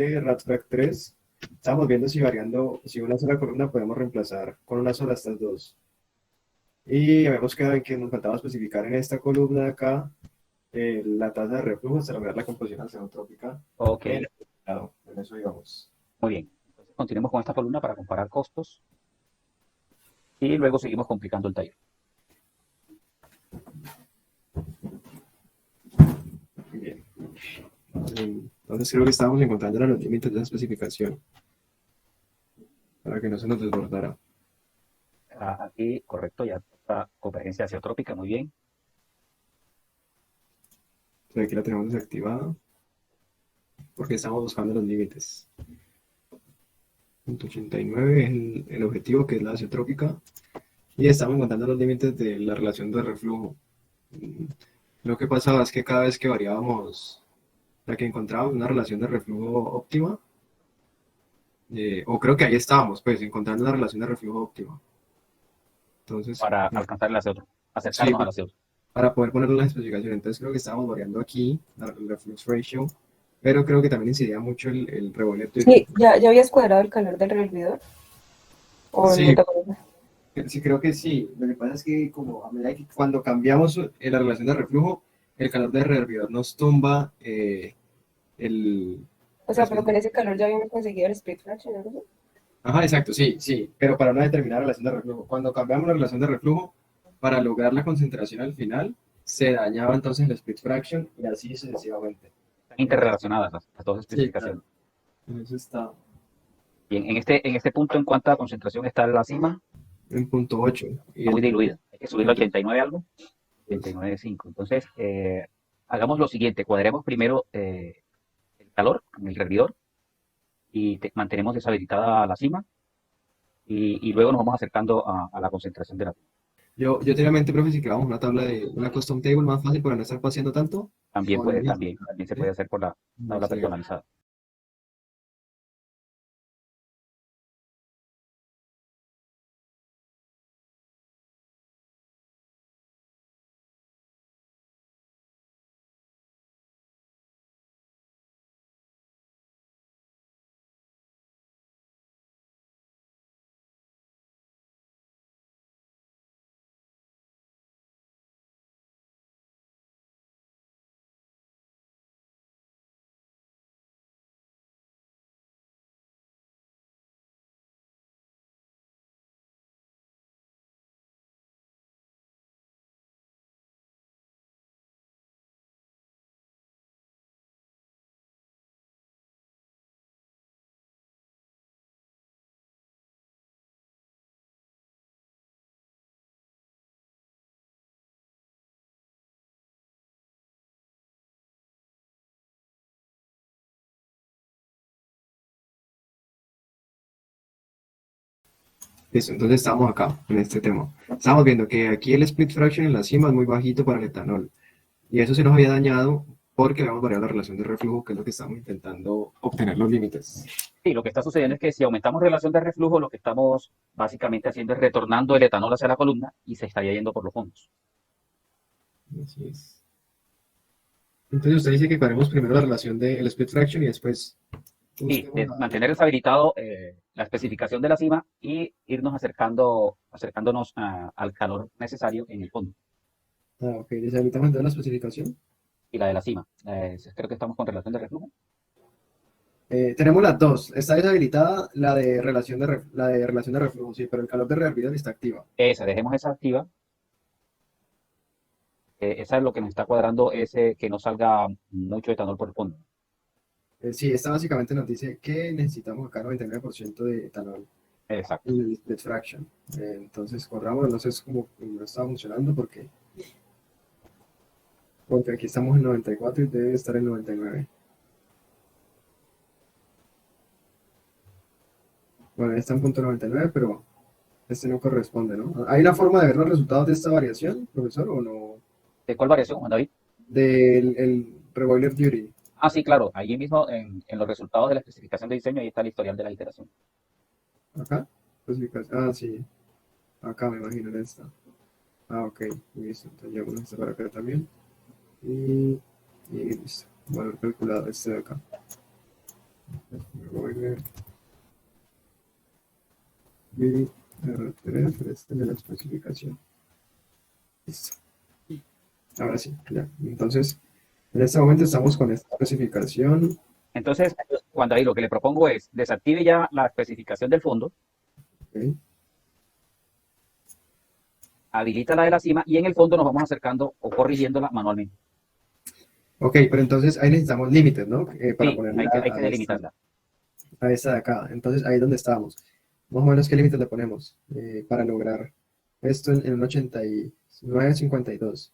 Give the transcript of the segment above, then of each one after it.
Ratback 3, estamos viendo si variando, si una sola columna podemos reemplazar con una sola estas dos. Y habíamos quedado en que nos faltaba especificar en esta columna de acá la tasa de reflujo hasta lograr la composición azeotrópica Ok, en el lado. En eso íbamos. muy bien. Entonces continuemos con esta columna para comparar costos y luego seguimos complicando el taller. Bien. Entonces creo que estábamos encontrando los límites de la especificación para que no se nos desbordara. Aquí, correcto, ya está convergencia azeotrópica, muy bien. Entonces aquí la tenemos desactivada porque estamos buscando los límites. 89 es el objetivo, que es la azeotrópica, y estamos encontrando los límites de la relación de reflujo. Lo que pasaba es que cada vez que variábamos, la que encontrábamos una relación de reflujo óptima, o creo que ahí estábamos, pues, encontrando una relación de reflujo óptima. Entonces, Para alcanzar el azeotrópico, sí, acercarnos al azeotrópico. para poder ponerlo en la especificación. Entonces creo que estábamos variando aquí el reflux ratio, pero creo que también incidía mucho el revolver Duty. Sí, ¿ya habías cuadrado el calor del revolvedor? ¿O no Sí, te acuerdas? sí, creo que sí. Lo que pasa es que como a medida que cuando cambiamos la relación de reflujo, el calor del rehervidor nos tumba el... O sea, pero con ese calor ya habíamos conseguido el split fraction, ¿no? Ajá, exacto, sí, sí, pero para una determinada relación de reflujo. Cuando cambiamos la relación de reflujo, para lograr la concentración al final, se dañaba entonces el split fraction y así sucesivamente. Están interrelacionadas las dos Sí, especificaciones. claro, en eso está Bien, en este punto, ¿en cuánta concentración está la cima? en punto 8 y Está muy el diluida. Hay que subirlo a 89 algo. 89,5. Entonces, hagamos lo siguiente. Cuadremos primero el calor en el hervidor y mantenemos deshabilitada la cima y luego nos vamos acercando a la concentración de la cima. yo tenía en mente, profe, si creamos una tabla de una custom table más fácil para no estar paseando tanto. También O en puede, línea, también se puede ¿sí? hacer por la tabla Sería. personalizada. Listo, entonces estamos acá, en este tema. Estamos viendo que aquí el split fraction en la cima es muy bajito para el etanol. Y eso se nos había dañado porque habíamos variado la relación de reflujo, que es lo que estamos intentando obtener los límites. Sí, lo que está sucediendo es que si aumentamos relación de reflujo, lo que estamos básicamente haciendo es retornando el etanol hacia la columna y se estaría yendo por los fondos. Así es. Entonces usted dice que cuadremos primero la relación del split fraction y después Sí, busquemos mantener deshabilitado la especificación de la cima y irnos acercándonos al calor necesario en el fondo ok, deshabilitamos entonces la especificación. y la de la cima. Creo que estamos con relación de reflujo. Tenemos las dos. Está deshabilitada la de relación de reflujo, sí, pero el calor de rehervidor está activa. Dejemos esa activa. Esa es lo que nos está cuadrando, ese que no salga mucho etanol por el fondo. Sí, esta básicamente nos dice que necesitamos acá 99% de etanol Exacto. en el split fraction. Entonces, corramos, no sé cómo no está funcionando porque aquí estamos en 94 y debe estar en 99. Bueno, está en punto 99, pero este no corresponde, ¿no? ¿Hay una forma de ver los resultados de esta variación, profesor, o no? ¿De cuál variación, Juan David? Del el Reboiler Duty. Sí, claro. Allí mismo en los resultados de la especificación de diseño, ahí está el historial de la iteración. ¿Acá? Sí. Acá me imagino en esta. Ok, listo. Entonces llevamos esta para acá también. Y listo. Valor calculado este de acá. Voy a ver. Y R3, este de la especificación. Listo. Ahora sí, ya. Entonces, en este momento estamos con esta especificación. Entonces, cuando ahí lo que le propongo es desactive ya la especificación del fondo, Ok, habilita la de la cima y en el fondo nos vamos acercando o corrigiéndola manualmente. ok, pero entonces ahí necesitamos límites, ¿no? Para Sí, ponerle hay que delimitarla. a esta de acá. Entonces, ahí es donde estábamos. Más o menos, ¿qué límites le ponemos para lograr esto en un 89,52?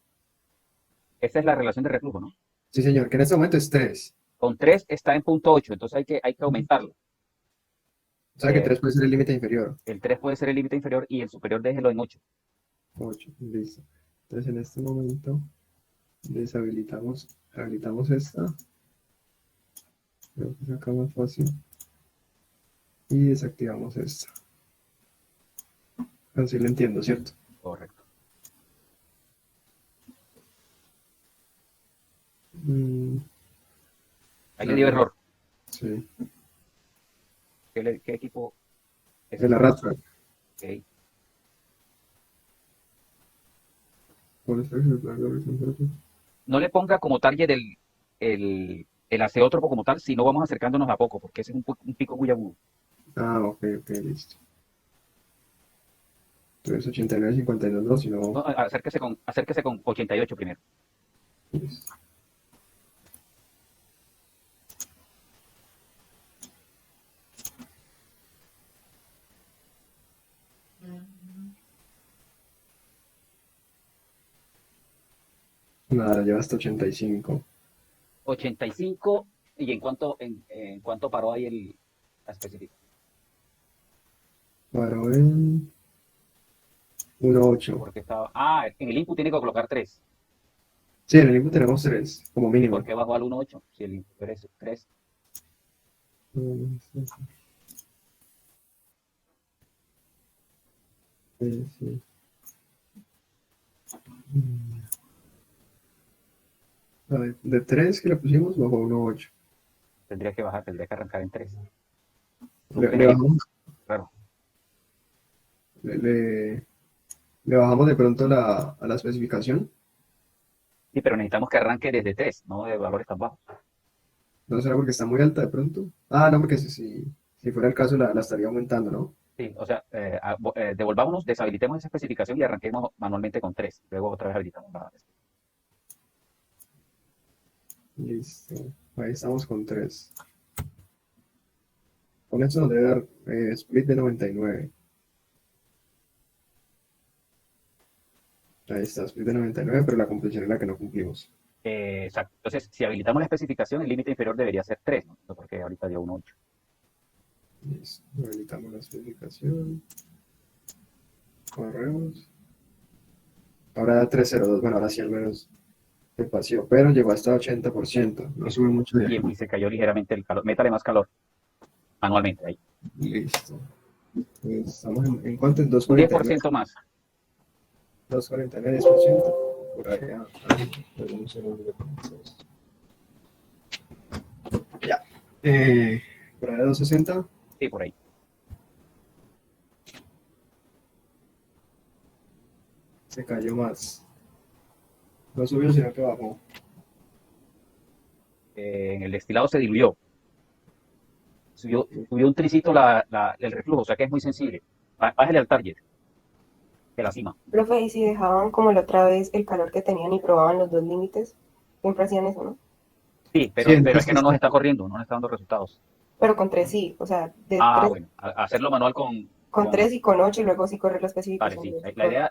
Esta es la relación de reflujo, ¿no? Sí, señor, que en este momento es 3. Con 3 está en punto 8, entonces hay que aumentarlo. O sea que 3 puede ser el límite inferior. El 3 puede ser el límite inferior y el superior déjelo en 8. 8, listo. Entonces, en este momento habilitamos esta. Creo que es acá más fácil. Y desactivamos esta. Así lo entiendo, ¿cierto? Correcto. Mm, Ahí le dio error. sí, ¿Qué equipo es el ese? arrastra. Ok. Por eso es el rango horizontal. No le ponga como target el azeótropo como tal, sino vamos acercándonos a poco, porque ese es un pico muy agudo. Ah, ok, listo. Entonces 89,52 no, No, sino. acérquese con 88 primero. Listo. Nada, lleva hasta 85. 85, ¿y en cuánto paró ahí la especificación? Paró en 1,8. Porque estaba. En el input tiene que colocar 3. Sí, en el input tenemos 3, como ¿Y por mínimo. qué bajó al 1.8? Si el input es 3. Sí, sí. A ver, de 3 que le pusimos, bajó a 1,8. Tendría que arrancar en 3. Le bajamos, Claro. le, le- le bajamos de pronto a la especificación. Sí, pero necesitamos que arranque desde 3, no de valores tan bajos. No será porque está muy alta de pronto. Ah, no, porque si fuera el caso la estaría aumentando, ¿no? Sí, o sea, devolvámonos, deshabilitemos esa especificación y arranquemos manualmente con 3. Luego otra vez habilitamos la. Listo. Ahí estamos con 3. Con esto nos debe dar split de 99. Ahí está, split de 99, pero la compleción es la que no cumplimos. Exacto. Entonces, si habilitamos la especificación, el límite inferior debería ser 3, ¿no? Porque ahorita dio 1.8. Listo. Habilitamos la especificación. Corremos. Ahora da 302. Bueno, ahora sí al menos se paseó, pero llegó hasta 80%. No sube mucho de Y, ahí. y se cayó ligeramente el calor. Métale más calor manualmente ahí. Listo. Pues estamos en cuánto, en Un 2,49. 10% más. 2,49, 10%. Por allá. Perdón, un segundo. Ya. Por allá 260. Sí, por ahí. Se cayó más. No subió, sino que bajó. En el destilado se diluyó. Subió un tricito el reflujo, o sea que es muy sensible. Bájale al target, de la cima. Profe, y si dejaban como la otra vez el calor que tenían y probaban los dos límites, siempre hacían eso, ¿no? Sí, Sí, pero es entonces que no nos está corriendo, no nos está dando resultados. Pero con tres sí, o sea, de tres, Bueno, hacerlo manual con tres y con ocho y luego sí correr la Vale, especificación. sí.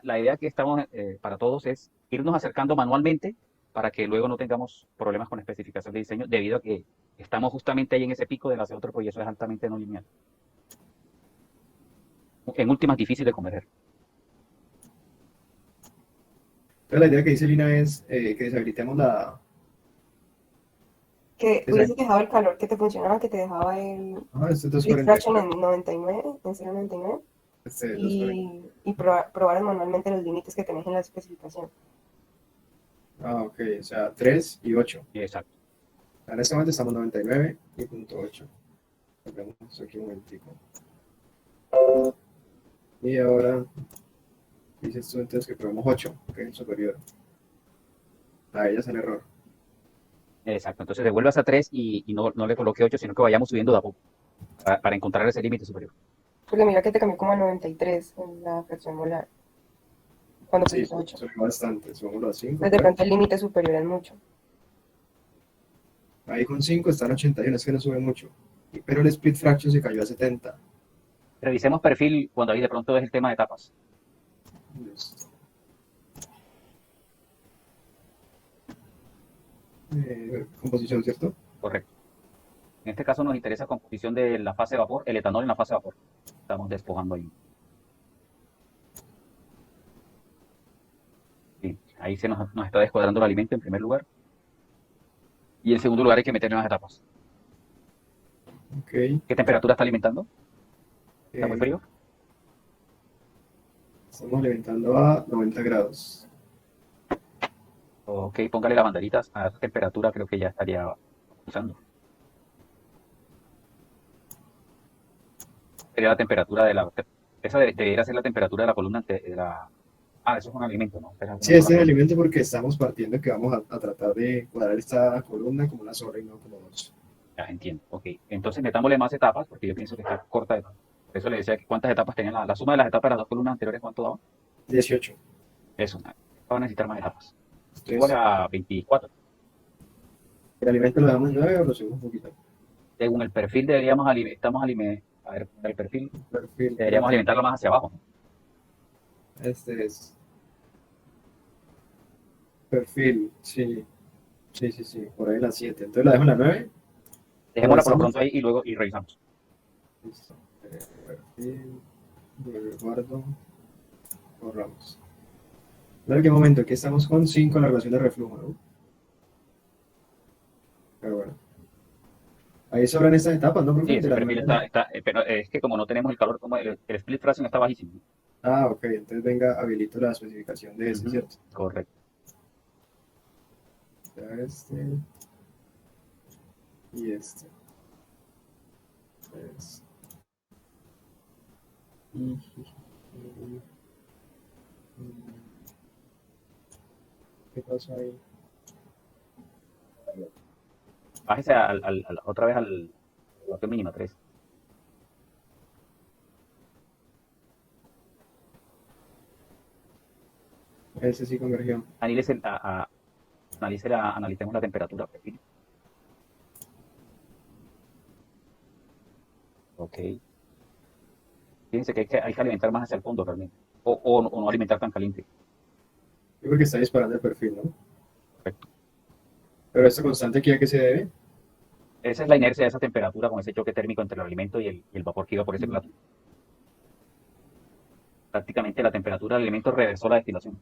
La idea que estamos para todos es irnos acercando manualmente para que luego no tengamos problemas con especificación de diseño, debido a que estamos justamente ahí en ese pico del azeótropo y eso es altamente no lineal. En últimas, difícil de converger. Entonces la idea que dice Lina es que deshabilitemos la. Que hubieses dejado el calor que te funcionaba, que te dejaba el Este es split fraction 2,49. en 99, en 0,99, Este es 2,49. y probaras manualmente los límites que tenés en la especificación. Ah, ok. O sea, 3 y 8. Exacto. En este momento estamos 99 y punto 8. Hagamos aquí un momentico. Y ahora dices tú entonces que probemos 8, que es el superior. Ahí ya sale error. Exacto, entonces devuelvas a 3 y no le coloque 8, sino que vayamos subiendo de a poco para encontrar ese límite superior. Porque mira que te cambió como a 93 en la fracción molar, cuando Sí, pusiste 8. subió bastante. Subámoslo a 5, Pues de pronto el límite superior es mucho. Ahí con 5 está en 81, es que no sube mucho. Pero el split fraction se cayó a 70. Revisemos perfil cuando ahí de pronto es el tema de etapas. Listo. Composición, ¿cierto? Correcto. En este caso nos interesa composición de la fase de vapor, el etanol en la fase de vapor. Estamos despojando ahí. Sí, ahí nos está descuadrando el alimento en primer lugar. Y en segundo lugar hay que meterle unas etapas. Ok. ¿Qué temperatura está alimentando? ¿Está muy Eh, frío? Estamos alimentando a 90 grados. Ok, póngale las banderitas a esa temperatura, creo que ya estaría usando. Sería la temperatura de la... Esa debería ser la temperatura de la columna de la... Ah, eso es un alimento, ¿no? Esa es Sí, una sola este es el columna. alimento porque estamos partiendo que vamos a tratar de cuadrar esta columna como una sola y no como dos. Ya entiendo. Ok, entonces metámosle más etapas, porque yo pienso que está corta de etapas. Por eso le decía que cuántas etapas tenía la suma de las etapas de las dos columnas anteriores, ¿cuánto daba? 18. Eso, va a necesitar más etapas. Igual Entonces, a 24. ¿el alimento lo damos 9 o lo subimos un poquito? Según el perfil a ver, el perfil, Perfil, deberíamos alimentarlo más hacia abajo, ¿no? este es perfil, sí, sí, sí, sí, por ahí la 7. Entonces la dejo en la 9. Dejémosla por lo Avanzamos. pronto ahí y luego revisamos. Listo. Perfil, guardo, borramos. ¿En qué momento? Aquí estamos con 5 la relación de reflujo, ¿no? Pero bueno. Ahí sobran estas etapas, ¿no, Sí, profe? De ese las perfil 9. pero es que como no tenemos el calor, como el split fraction está bajísimo. Ah, ok. Entonces venga, habilito la especificación de ese, Ujú, ¿cierto? correcto. Ya este y este. Pues, y- ¿Qué pasó ahí? Bájese otra vez al evaluación mínima 3. Ese sí convergió. Analicemos la temperatura perfil. Ok. Fíjense que hay que alimentar más hacia el fondo realmente. O no alimentar tan caliente. Yo creo que está disparando el perfil, ¿no? Correcto. Pero esta constante aquí a qué se debe. Esa es la inercia de esa temperatura con ese choque térmico entre el alimento y el vapor que iba por ese plato. Prácticamente la temperatura del alimento reversó la destilación.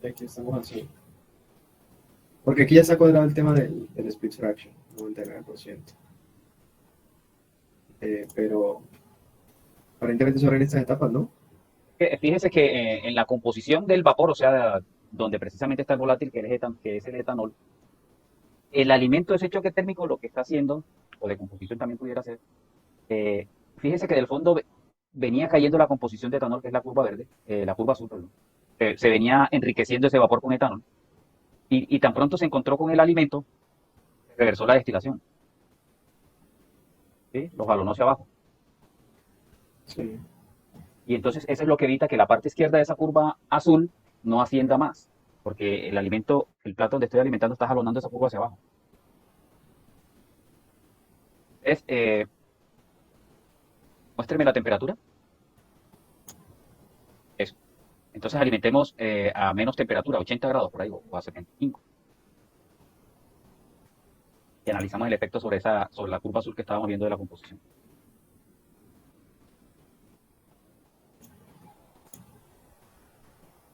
Y aquí estamos así. Porque aquí ya está cuadrado el tema del split fraction, 99%. Pero aparentemente sobran estas etapas, ¿no? Fíjese que en la composición del vapor, o sea, donde precisamente está el volátil, que es el etanol, el alimento, ese choque térmico, lo que está haciendo, o de composición también pudiera ser, eh, fíjese que del fondo venía cayendo la composición de etanol, que es la curva verde, la curva azul, perdón. Se venía enriqueciendo ese vapor con etanol, y tan pronto se encontró con el alimento, reversó la destilación, ¿sí? Lo jalonó hacia abajo. Sí. Y entonces eso es lo que evita que la parte izquierda de esa curva azul no ascienda más, porque el alimento, el plato donde estoy alimentando está jalonando esa curva hacia abajo. Es, muéstreme la temperatura. Eso. Entonces alimentemos a menos temperatura, 80 grados por ahí, o a 75. Y analizamos el efecto sobre la curva azul que estábamos viendo de la composición.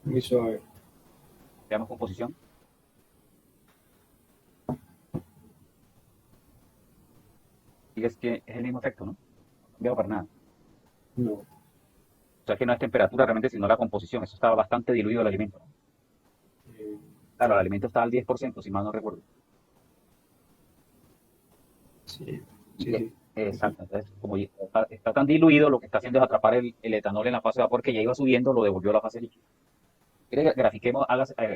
Muy suave. Veamos composición. Y es que es el mismo efecto, ¿no? No ha cambiado para nada. No. O sea que no es temperatura realmente, sino la composición. Eso estaba bastante diluido el alimento, ¿no? Eh, Claro, el alimento está al 10%, si mal no recuerdo. Sí, sí, Ya, sí. exacto. Entonces, como ya está tan diluido, lo que está haciendo es atrapar el etanol en la fase de vapor que ya iba subiendo, lo devolvió a la fase líquida. ¿Quiere que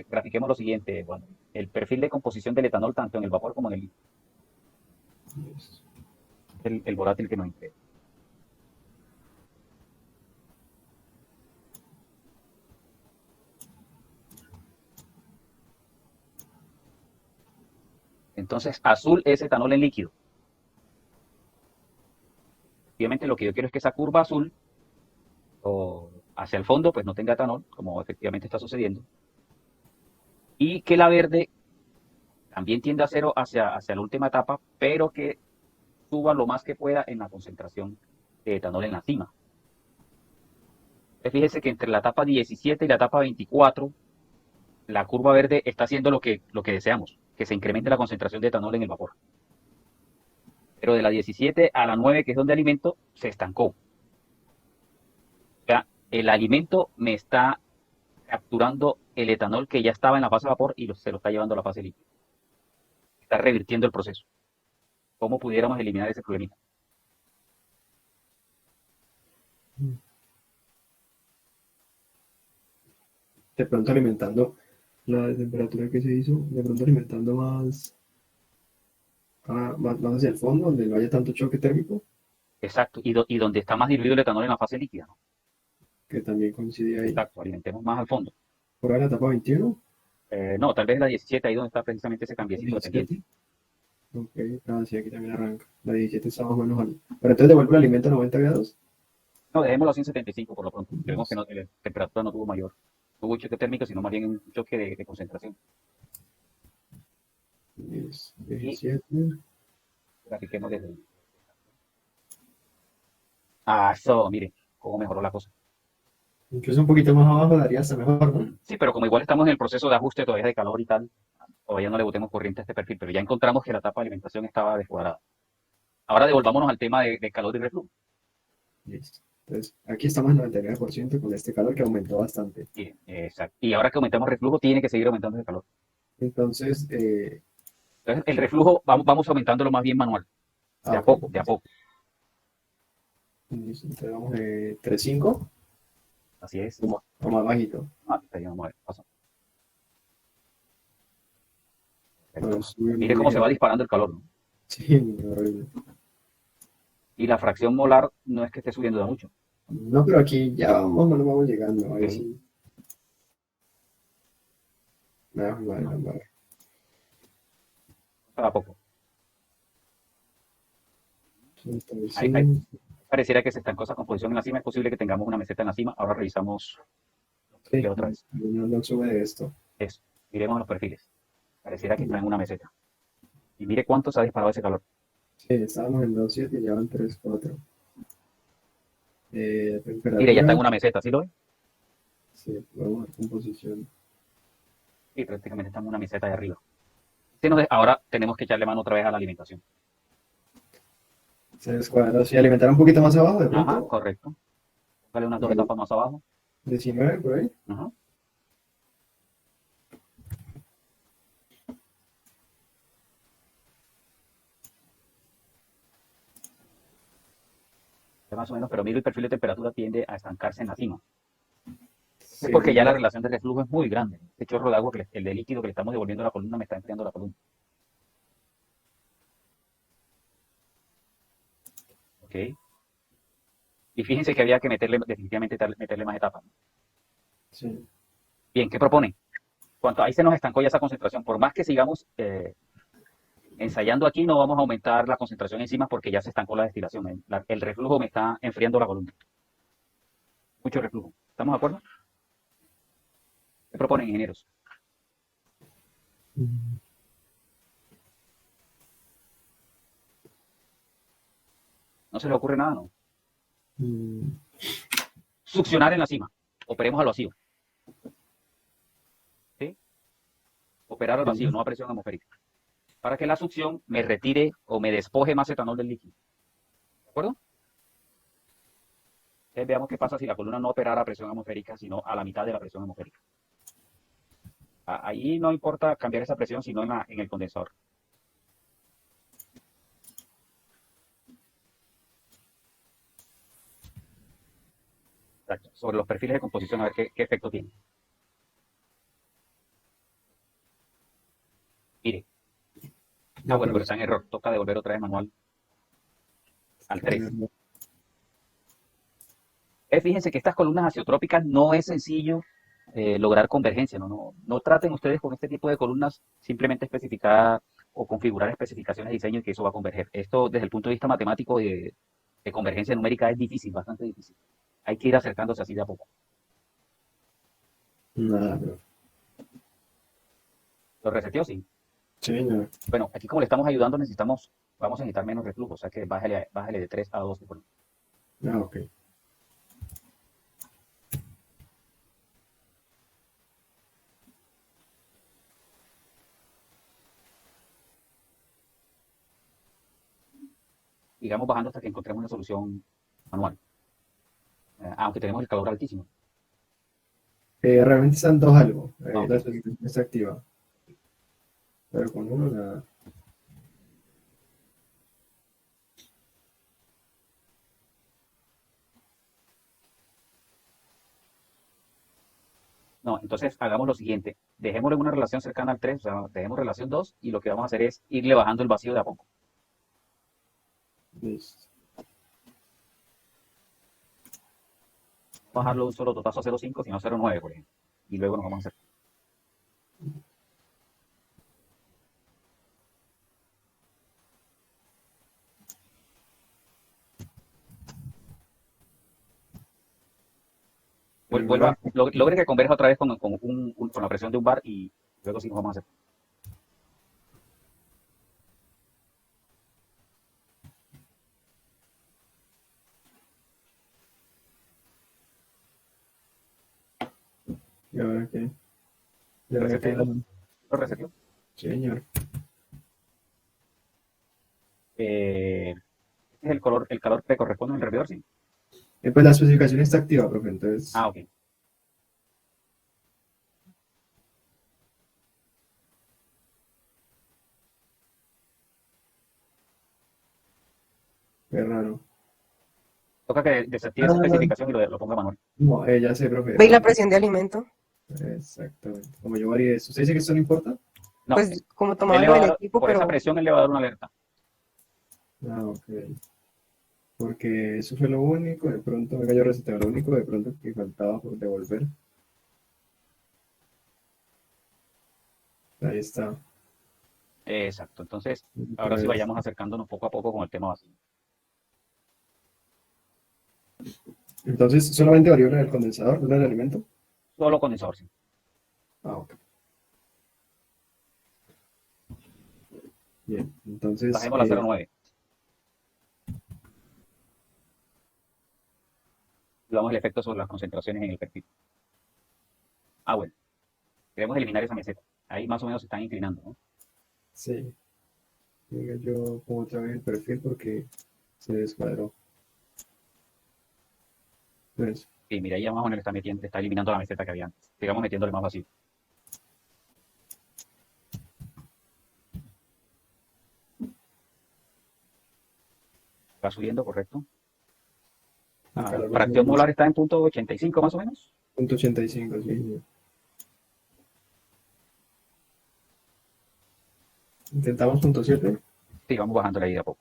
grafiquemos lo siguiente? Bueno, el perfil de composición del etanol tanto en el vapor como en el líquido, el volátil que nos interesa. Entonces, azul es etanol en líquido. Obviamente lo que yo quiero es que esa curva azul o hacia el fondo pues no tenga etanol, como efectivamente está sucediendo, y que la verde también tiende a cero hacia la última etapa, pero que suba lo más que pueda en la concentración de etanol en la cima. Entonces, fíjese que entre la etapa 17 y la etapa 24, la curva verde está haciendo lo que deseamos, que se incremente la concentración de etanol en el vapor. Pero de la 17 a la 9, que es donde alimento, se estancó. O sea, el alimento me está capturando el etanol que ya estaba en la fase de vapor y se lo está llevando a la fase líquida. Está revirtiendo el proceso. ¿Cómo pudiéramos eliminar ese problemita? De pronto alimentando la temperatura que se hizo, de pronto alimentando más hacia el fondo, donde no haya tanto choque térmico, Exacto. Y donde está más diluido el etanol en la fase líquida, ¿no? que también coincide ahí. Exacto. Alimentemos más al fondo. Por ahí la etapa 21, No, tal vez la 17, ahí donde está precisamente ese cambiecito de pendiente. 17. Ok, sí, aquí también arranca. La 17 está más o menos al. Pero entonces devuelve el alimento a 90 grados. No, dejémoslo a 175 por lo pronto. Creemos que la temperatura no tuvo mayor. No hubo choque térmico, sino más bien un choque de concentración. Y 17. grafiquemos desde ahí. Ah, eso, mire, cómo mejoró la cosa. Incluso un poquito más abajo daría hasta mejor, ¿no? Sí, pero como igual estamos en el proceso de ajuste todavía de calor y tal, todavía no le botemos corriente a este perfil, pero ya encontramos que la etapa de alimentación estaba descuadrada. Ahora devolvámonos al tema de calor y reflujo. Listo. Entonces, aquí estamos en 99% con este calor que aumentó bastante. Bien, exacto. Y ahora que aumentamos reflujo, tiene que seguir aumentando el calor. Entonces, Entonces, el reflujo vamos aumentándolo más bien manual, de a ok. poco, de a poco. Listo. Entonces vamos de 3.5 Así es. o más bajito. Ah, ahí vamos a ver, paso. Bueno, Perfecto. sube Mire muy cómo se va ligero. disparando el calor, ¿no? Sí, horrible. Y la fracción molar no es que esté subiendo de mucho. No, pero aquí ya vamos llegando. Ok, Ahí sí. Vamos a ver, vamos a ver. para poco. Ahí 35. pareciera que se estancó esa composición en la cima. Es posible que tengamos una meseta en la cima. Ahora revisamos los Sí, perfiles otra vez. no sube de esto. Eso. Miremos los perfiles. Pareciera que está en una meseta. Y mire cuánto se ha disparado ese calor. Sí, estábamos en 2.7 y ya van 3.4. Mire, ya está Temperatura. en una meseta, ¿sí lo ve? Sí, vamos a ver composición. Sí, prácticamente está en una meseta de arriba. Ahora tenemos que echarle mano otra vez a la alimentación. Se descuadra. Si alimentar un poquito más abajo, de Ajá, pronto. correcto. Póngale unas dos Bueno, etapas más abajo. 19 por ahí. Ajá. Más o menos, pero mire el perfil de temperatura tiende a estancarse en la cima. Es Sí, porque ya la relación de reflujo es muy grande. Este chorro de agua, el de líquido que le estamos devolviendo a la columna, me está enfriando la columna. ¿Ok? Y fíjense que había que definitivamente meterle más etapas. sí. Bien, ¿qué proponen? Cuanto ahí se nos estancó ya esa concentración, por más que sigamos ensayando aquí, no vamos a aumentar la concentración encima porque ya se estancó la destilación. El reflujo me está enfriando la columna. Mucho reflujo. ¿Estamos de acuerdo? ¿Qué proponen, ingenieros? ¿No se les ocurre nada? No. Mm, Succionar en la cima. Operemos al vacío. ¿Sí? Operar al vacío, sí. no a presión atmosférica. Para que la succión me retire o me despoje más etanol del líquido. ¿De acuerdo? Entonces veamos qué pasa si la columna no operara a presión atmosférica, sino a la mitad de la presión atmosférica. Ahí no importa cambiar esa presión, sino en el condensador. Exacto. Sobre los perfiles de composición, a ver qué efecto tiene. Mire. No, Bueno, pero pero está en error. Toca devolver otra vez manual al 3. Fíjense que estas columnas azeotrópicas no es sencillo lograr convergencia. No traten ustedes con este tipo de columnas simplemente especificar o configurar especificaciones de diseño y que eso va a converger. Esto desde el punto de vista matemático de convergencia numérica es difícil, bastante difícil. Hay que ir acercándose así de a poco. nada, pero ¿Lo reseteó? Sí. sí, señor. Bueno, aquí como le estamos ayudando vamos a necesitar menos reflujo, o sea que bájale de 3 a 2 de volumen. Ah, ok. Sigamos bajando hasta que encontremos una solución manual. Aunque tenemos el calor altísimo. Realmente están dos algo. Ok. La especificación está activa. Pero con uno nada. No, entonces hagamos lo siguiente. Dejémoslo en una relación cercana al 3, o sea, dejemos relación 2 y lo que vamos a hacer es irle bajando el vacío de a poco. Listo. Bajarlo de un solo totazo a 0,5, sino a 0,9, por ejemplo. Y luego nos vamos a hacer. Logre que converja otra vez con la presión de un bar y luego sí nos vamos a hacer. ¿Y ahora qué? ¿Y ahora qué? Lo reseteo. Sí, señor. Este es el calor que corresponde al servidor, sí. Pues la especificación está activa, profe. Entonces, Ah, ok. qué raro. Toca que desactive esa especificación y lo ponga manual. No, ya sé, profe. ¿Veis la presión de alimento? Exactamente. Como yo varié eso. ¿Usted dice que esto no importa? No, Pues como él tomaba le lo va a del dar, equipo, por esa pero presión él le va a dar una alerta. Ah, ok. Porque eso fue lo único. De pronto, venga, yo reseteo lo único de pronto que faltaba por devolver. Ahí está. Exacto. Entonces, ahora sí vayamos acercándonos poco a poco con el tema vacío. Entonces, solamente varió la del condensador, no la del alimento. Solo condensador, sí. Ah, ok. Bien, entonces, Bajemos a 0,9. Y vamos el efecto sobre las concentraciones en el perfil. Ah, bueno. Queremos eliminar esa meseta. Ahí más o menos se están inclinando, ¿no? sí. Venga, yo pongo otra vez el perfil porque se descuadró. Entonces, Y mira, ahí ya más o menos le está eliminando la meseta que había antes. Sigamos metiéndole más vacío. Va subiendo, correcto. Fracción molar está en punto 85 más o menos. punto 85, sí. Intentamos punto 7. Sí, vamos bajándole ahí de a poco.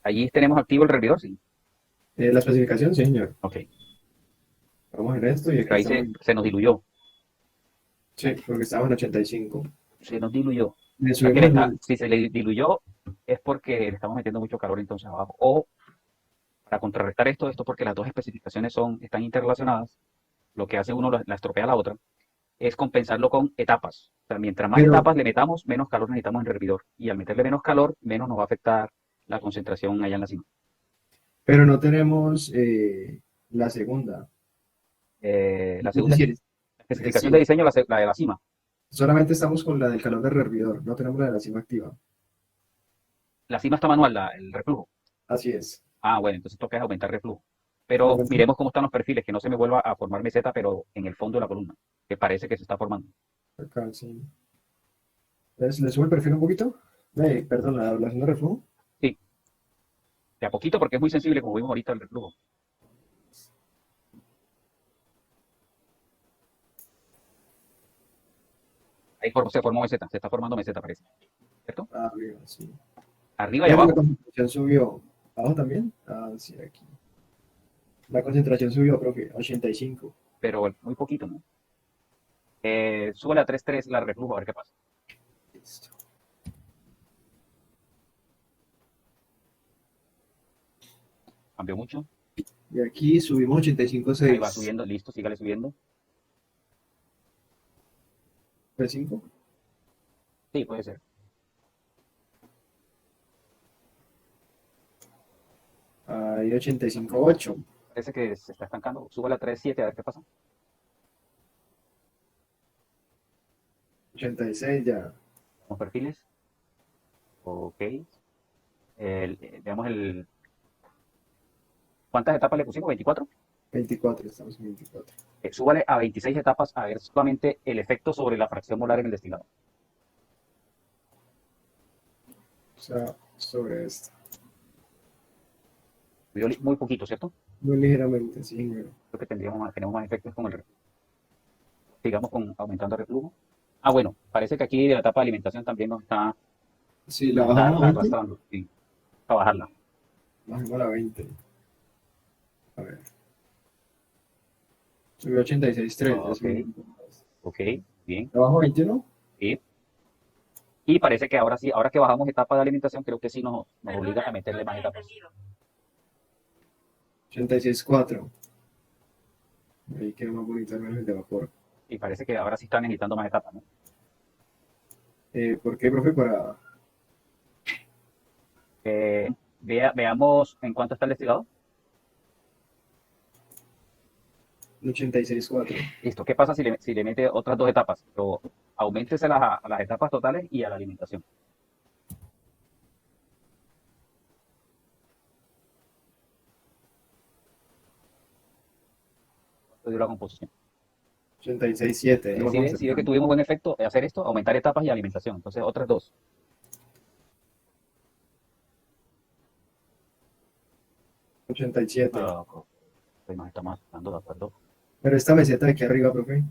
Allí tenemos activo el servidor, sí. La especificación, sí, señor. Ok. Vamos en esto y aquí Pero ahí estamos. se nos diluyó. Sí, porque estábamos en 85. Se nos diluyó. Le O sea, subimos si se le diluyó es porque le estamos metiendo mucho calor entonces abajo. O para contrarrestar esto porque las dos especificaciones están interrelacionadas, lo que hace uno la estropea a la otra, es compensarlo con etapas. O sea, mientras más Pero, etapas le metamos, menos calor necesitamos en el hervidor. Y al meterle menos calor, menos nos va a afectar la concentración allá en la cima. pero no tenemos la segunda. La Es segunda decir, especificación sí, de diseño, la de la cima. solamente estamos con la del calor del hervidor, no tenemos la de la cima activa. La cima está manual, el reflujo. Así es. Ah, bueno, entonces toca aumentar el reflujo. Pero Igualmente, miremos cómo están los perfiles, que no se me vuelva a formar meseta, pero en el fondo de la columna, que parece que se está formando. acá sí. ¿Le subo el perfil un poquito? Perdón, la doblación de reflujo. Sí, de a poquito porque es muy sensible, como vimos ahorita el reflujo. Se formó meseta, se está formando meseta, parece. ¿Cierto? Ah, arriba, sí. Arriba y Fíjate, la abajo, concentración subió. ¿Abajo también? Ah, sí, aquí. La concentración subió, profe, 85. pero muy poquito, ¿no? Súbele a 3.3 la reflujo, a ver qué pasa. Listo. Cambió mucho. Y aquí subimos Ahí va 85.6. subiendo, listo, sígale subiendo. ¿P5? Sí, puede ser. Ahí 85.8. Parece que se está estancando. Súbele a 3.7 a ver qué pasa. 86 ya. Los perfiles. Ok. Veamos el. ¿Cuántas etapas le pusimos? 24. 24, estamos en 24. Súbale a 26 etapas a ver solamente el efecto sobre la fracción molar en el destilado. O sea, sobre esto. Subió muy poquito, ¿cierto? Muy ligeramente, sí, bueno. Creo que tenemos más efectos con el reflujo. Sigamos aumentando el reflujo. Ah, bueno, parece que aquí la etapa de alimentación también Si la nos está bajamos a 20, arrastrando. Sí, para bajarla. bajemos a la 20. A ver. Subió 86.3, ya Ok, subió un poco más. ok, bien. ¿La bajo a 21? Sí. Y parece que ahora sí, ahora que bajamos etapa de alimentación, creo que sí nos obliga a meterle más etapas. 86.4. Ahí queda más bonito el menos de vapor. Y parece que ahora sí está necesitando más etapas, ¿no? ¿Por qué, profe? Para Veamos en cuánto está el destilado. 86.4. Listo. ¿Qué pasa si le mete otras dos etapas? Pero auméntese a las etapas totales y a la alimentación. ¿Cuánto dio la composición? 86.7. Lo Si vamos ve, si ve que acercando. tuvimos buen efecto, hacer esto, aumentar etapas y alimentación. Entonces, otras dos. 87. Ah, pues nos estamos dando de acuerdo. Pero esta meseta de aquí arriba, profe.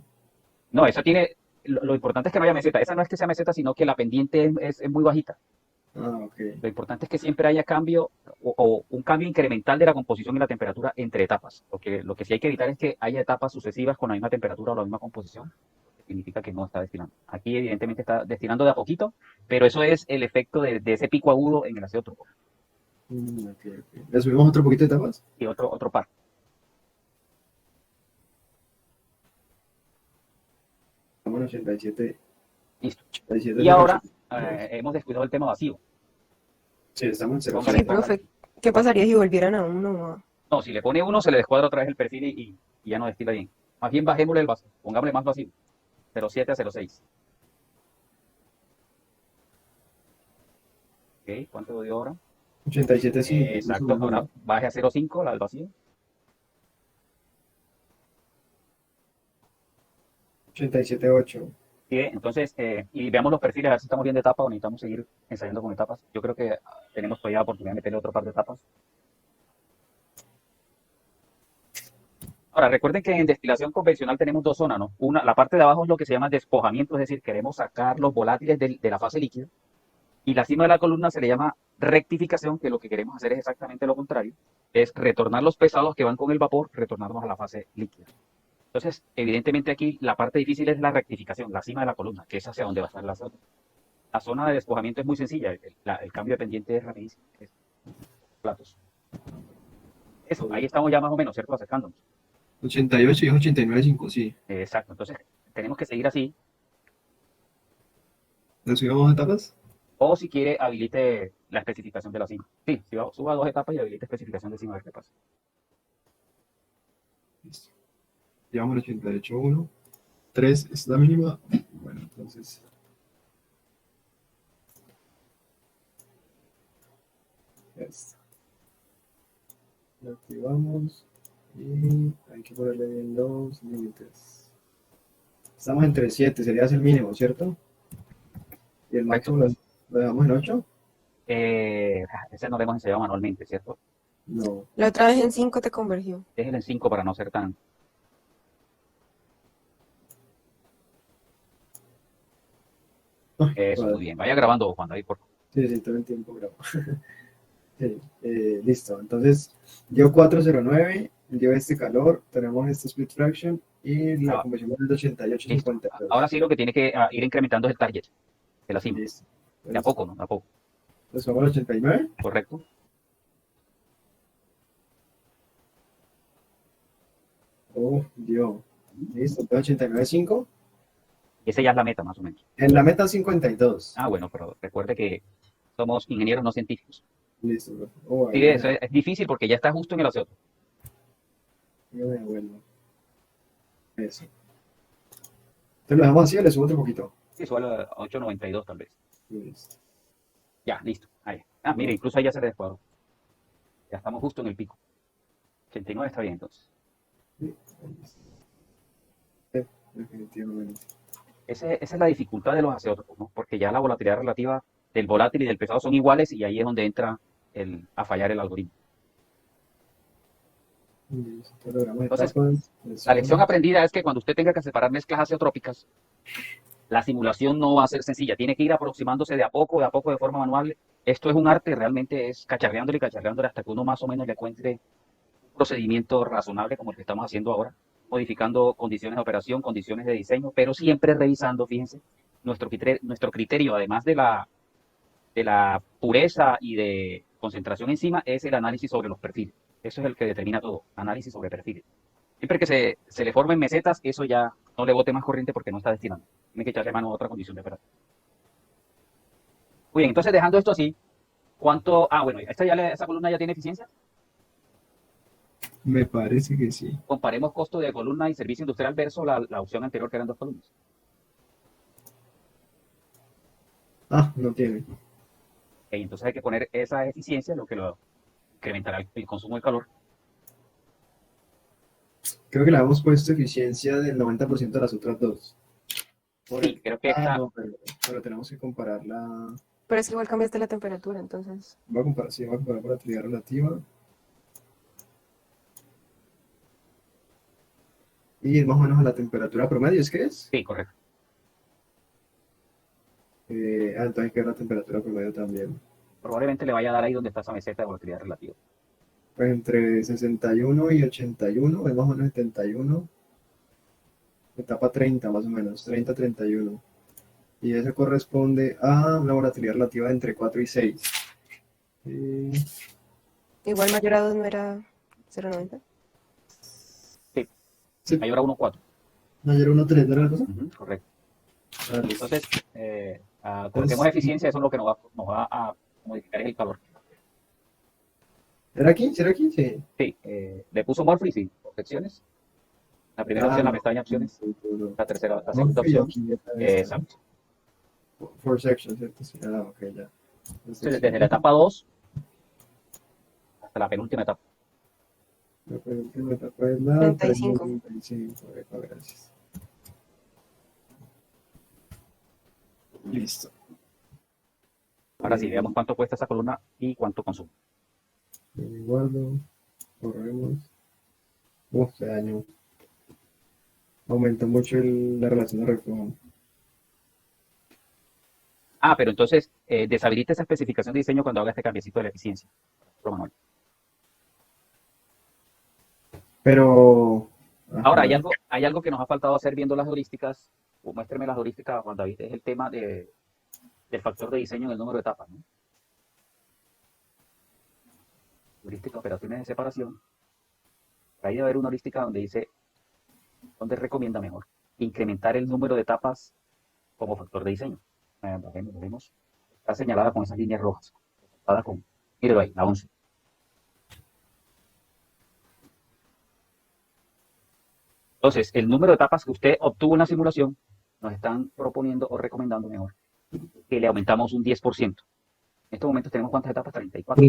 No, eso tiene. Lo importante es que no haya meseta. Esa no es que sea meseta, sino que la pendiente es muy bajita. Ah, ok. Lo importante es que siempre haya cambio o un cambio incremental de la composición y la temperatura entre etapas. Lo que sí hay que evitar es que haya etapas sucesivas con la misma temperatura o la misma composición, que significa que no está destilando. Aquí evidentemente está destilando de a poquito, pero eso es el efecto de ese pico agudo en el ácido turbo. Ok, ok. ¿Le subimos otro poquito de tapas? Y otro par. Vamos 87. Listo. 87 Y es ahora 82. hemos descuidado el tema vacío. Sí, estamos en cero Póngale, Sí, cero. póngale. profe, ¿qué pasaría si volvieran a uno? No, si le pone uno, se le descuadra otra vez el perfil y ya no destila bien. Más bien bajémosle el vacío, pongámosle más vacío. 0.7 a 0.6. ¿Ok? ¿Cuánto dio ahora? 87.5. Incluso Exacto, ahora mejor. baje a 0.5 la del vacío. 87.8. ¿Sí? Entonces, y veamos los perfiles, a ver si estamos bien de etapas o necesitamos seguir ensayando con etapas. Yo creo que tenemos todavía oportunidad de meterle otro par de etapas. Ahora, recuerden que en destilación convencional tenemos dos zonas, ¿no? La parte de abajo es lo que se llama despojamiento, es decir, queremos sacar los volátiles de la fase líquida. Y la cima de la columna se le llama rectificación, que lo que queremos hacer es exactamente lo contrario, es retornar los pesados que van con el vapor, retornarnos a la fase líquida. Entonces, evidentemente aquí la parte difícil es la rectificación, la cima de la columna, que es hacia donde va a estar la zona. La zona de despojamiento es muy sencilla, el cambio de pendiente es rapidísimo, es platos. Eso, ahí estamos ya más o menos, ¿cierto? Acercándonos. 88 y es 89.5, sí. Exacto, entonces tenemos que seguir así, ¿Le subimos etapas? o si quiere, habilite la especificación de la cima. Sí, suba dos etapas y habilite especificación de cima, a ver qué pasa. Listo. Llevamos el 88.1. 3 es la mínima. Bueno, entonces. Ya está. Lo activamos. Y hay que ponerle bien los límites. Estamos entre 7, sería el mínimo, ¿cierto? Y el Correcto. máximo lo dejamos en 8. Ese no lo hemos ensayado manualmente, ¿cierto? No. La otra vez en 5 te convergió. Déjenlo en 5 para no ser tan... Ay, Eso, joder. muy bien. Vaya grabando, Juan David, por favor. Sí, sí, todo el tiempo grabo. Sí, listo. Entonces, dio 409, dio este calor, tenemos este split fraction y la Ah, conversión es de listo. Ahora 88,52. sí lo que tiene que ir incrementando es el target de la cima. Listo. De a Entonces, poco, ¿no? De a poco. pues vamos al 89. Correcto. Oh, dio. Listo. Entonces 89,5. Y esa ya es la meta, más o menos. En la meta 52. Ah, bueno, pero recuerde que somos ingenieros no científicos. Listo, profe. Oh, ahí Sí, eso es difícil porque ya está justo en el océano. me devuelvo. Eso. Entonces lo dejamos así o le subo otro poquito. Sí, suele a 8,92 tal vez. Listo. Ya, listo. Ahí. Ah, mire, incluso ahí ya se descuadró. Ya estamos justo en el pico. 89 está bien, entonces. Sí, ahí está. Definitivamente. Esa es la dificultad de los azeótrofos, ¿no? Porque ya la volatilidad relativa del volátil y del pesado son iguales y ahí es donde entra a fallar el algoritmo. Listo, logramos Entonces, etapas. la lección aprendida es que cuando usted tenga que separar mezclas azeotrópicas, la simulación no va a ser sencilla. Tiene que ir aproximándose de a poco, de forma manual. Esto es un arte, realmente es cacharreándole y cacharreándole hasta que uno más o menos le encuentre un procedimiento razonable como el que estamos haciendo ahora, modificando condiciones de operación, condiciones de diseño, pero siempre revisando, fíjense, nuestro criterio, además de la pureza y de concentración encima, es el análisis sobre los perfiles. Eso es el que determina todo, análisis sobre perfiles. Siempre que se le formen mesetas, eso ya no le bote más corriente porque no está destinando. Tiene que echarle mano a otra condición de operación. Muy bien, entonces dejando esto así, ¿cuánto? Ah, bueno, esa columna ya tiene eficiencia. Me parece que sí. Comparemos costo de columna y servicio industrial versus la opción anterior que eran dos columnas. Ah, no tiene. Ok, entonces hay que poner esa eficiencia, lo que lo incrementará el consumo de calor. Creo que le hemos puesto eficiencia del 90% de las otras dos. Sí, creo que esta, No, pero tenemos que compararla. Pero es que igual cambiaste la temperatura, entonces. Voy a comparar, sí, voy a comparar volatilidad relativa. Y más o menos a la temperatura promedio, ¿es que es? sí, correcto. Entonces hay que ver la temperatura promedio también. Probablemente le vaya a dar ahí donde está esa meseta de volatilidad relativa. Pues entre 61 y 81, es más o menos 71. Etapa 30 más o menos, 30-31. Y eso corresponde a una volatilidad relativa de entre 4 y 6. Igual mayor a 2 no era 0,90. Sí, Sí, mayor a 1,4. ayer 1.3, ¿no era la cosa? Correcto. Ah, listo. Entonces, coloquemos eficiencia, eso es lo que nos va a modificar el calor. ¿Era aquí? ¿Sí era aquí? Sí. Sí, le puso Morphy, sí, opciones. La primera opción, la No, pestaña opciones. no. La tercera, la segunda Morphy, opción. aquí ya está esta. Exacto. For section, ¿cierto? Sí. Ok, ya. Entonces, desde la etapa 2 hasta la penúltima etapa. La penúltima etapa es la 35. 35. Epa, gracias. Listo. Ahora sí, veamos cuánto cuesta esa columna y cuánto consume. Guardo. Corremos. Se dañó. Aumentó mucho la relación de reflujo. Ah, pero entonces deshabilita esa especificación de diseño cuando haga este cambiecito de la eficiencia. Lo manual. Pero. Ahora, Ajá. hay algo que nos ha faltado hacer viendo las heurísticas, o muéstrame las heurísticas, Juan David, es el tema del factor de diseño en el número de etapas, ¿no? Heurística, operaciones de separación. Ahí debe haber una heurística donde dice, donde recomienda mejor incrementar el número de etapas como factor de diseño. Lo vemos. Está señalada con esas líneas rojas. Míralo ahí, la 11. Entonces, el número de etapas que usted obtuvo en la simulación, nos están proponiendo o recomendando mejor que le aumentamos un 10%. En estos momentos tenemos ¿cuántas etapas? 34.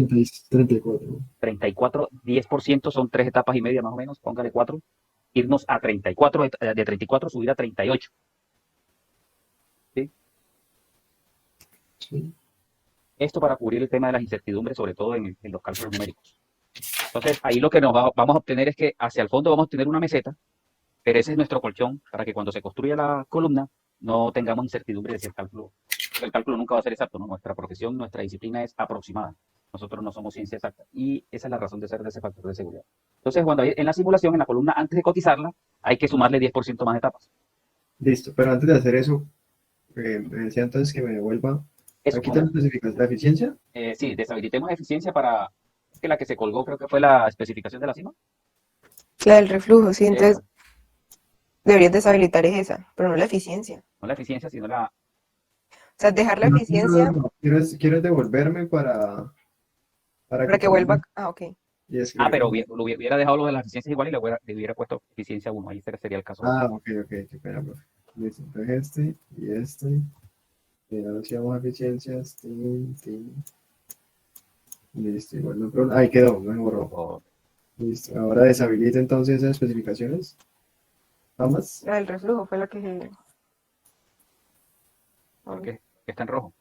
34. 34, 10% son 3 etapas y media más o menos, póngale 4. Irnos a 34, de 34 subir a 38. ¿Sí? Sí. Esto para cubrir el tema de las incertidumbres, sobre todo en los cálculos numéricos. Entonces, ahí lo que vamos a obtener es que hacia el fondo vamos a tener una meseta, pero ese es nuestro colchón para que cuando se construya la columna no tengamos incertidumbre de si el cálculo nunca va a ser exacto, ¿no? Nuestra profesión, nuestra disciplina es aproximada. Nosotros no somos ciencia exacta y esa es la razón de ser de ese factor de seguridad. Entonces, cuando en la simulación, en la columna, antes de cotizarla, hay que sumarle 10% más de etapas. Listo, pero antes de hacer eso, me decía entonces que me devuelva. Eso, Aquí está la especificación de la eficiencia. sí, deshabilitemos eficiencia para que la que se colgó creo que fue la especificación de la cima. La del reflujo, sí, entonces Esa, deberías deshabilitar es esa, pero no la eficiencia. no la eficiencia, sino la... O sea, dejar la No, eficiencia ¿Quieres devolverme para para que que vuelva. cambiemos Ah, ok. y Ah, pero escribamos? hubiera dejado lo de la eficiencia igual y le hubiera puesto eficiencia 1. Ahí sería el caso. Ah, ok, qué pena, profe. Listo, entonces este y este. Y ahora sí vamos a eficiencias. Tin, tin. Listo, igual no hay problema. Ahí quedó, no me borró. O- Listo, ahora deshabilita entonces esas especificaciones. Ambas. La del reflujo fue la que. ¿Por qué? Está en rojo.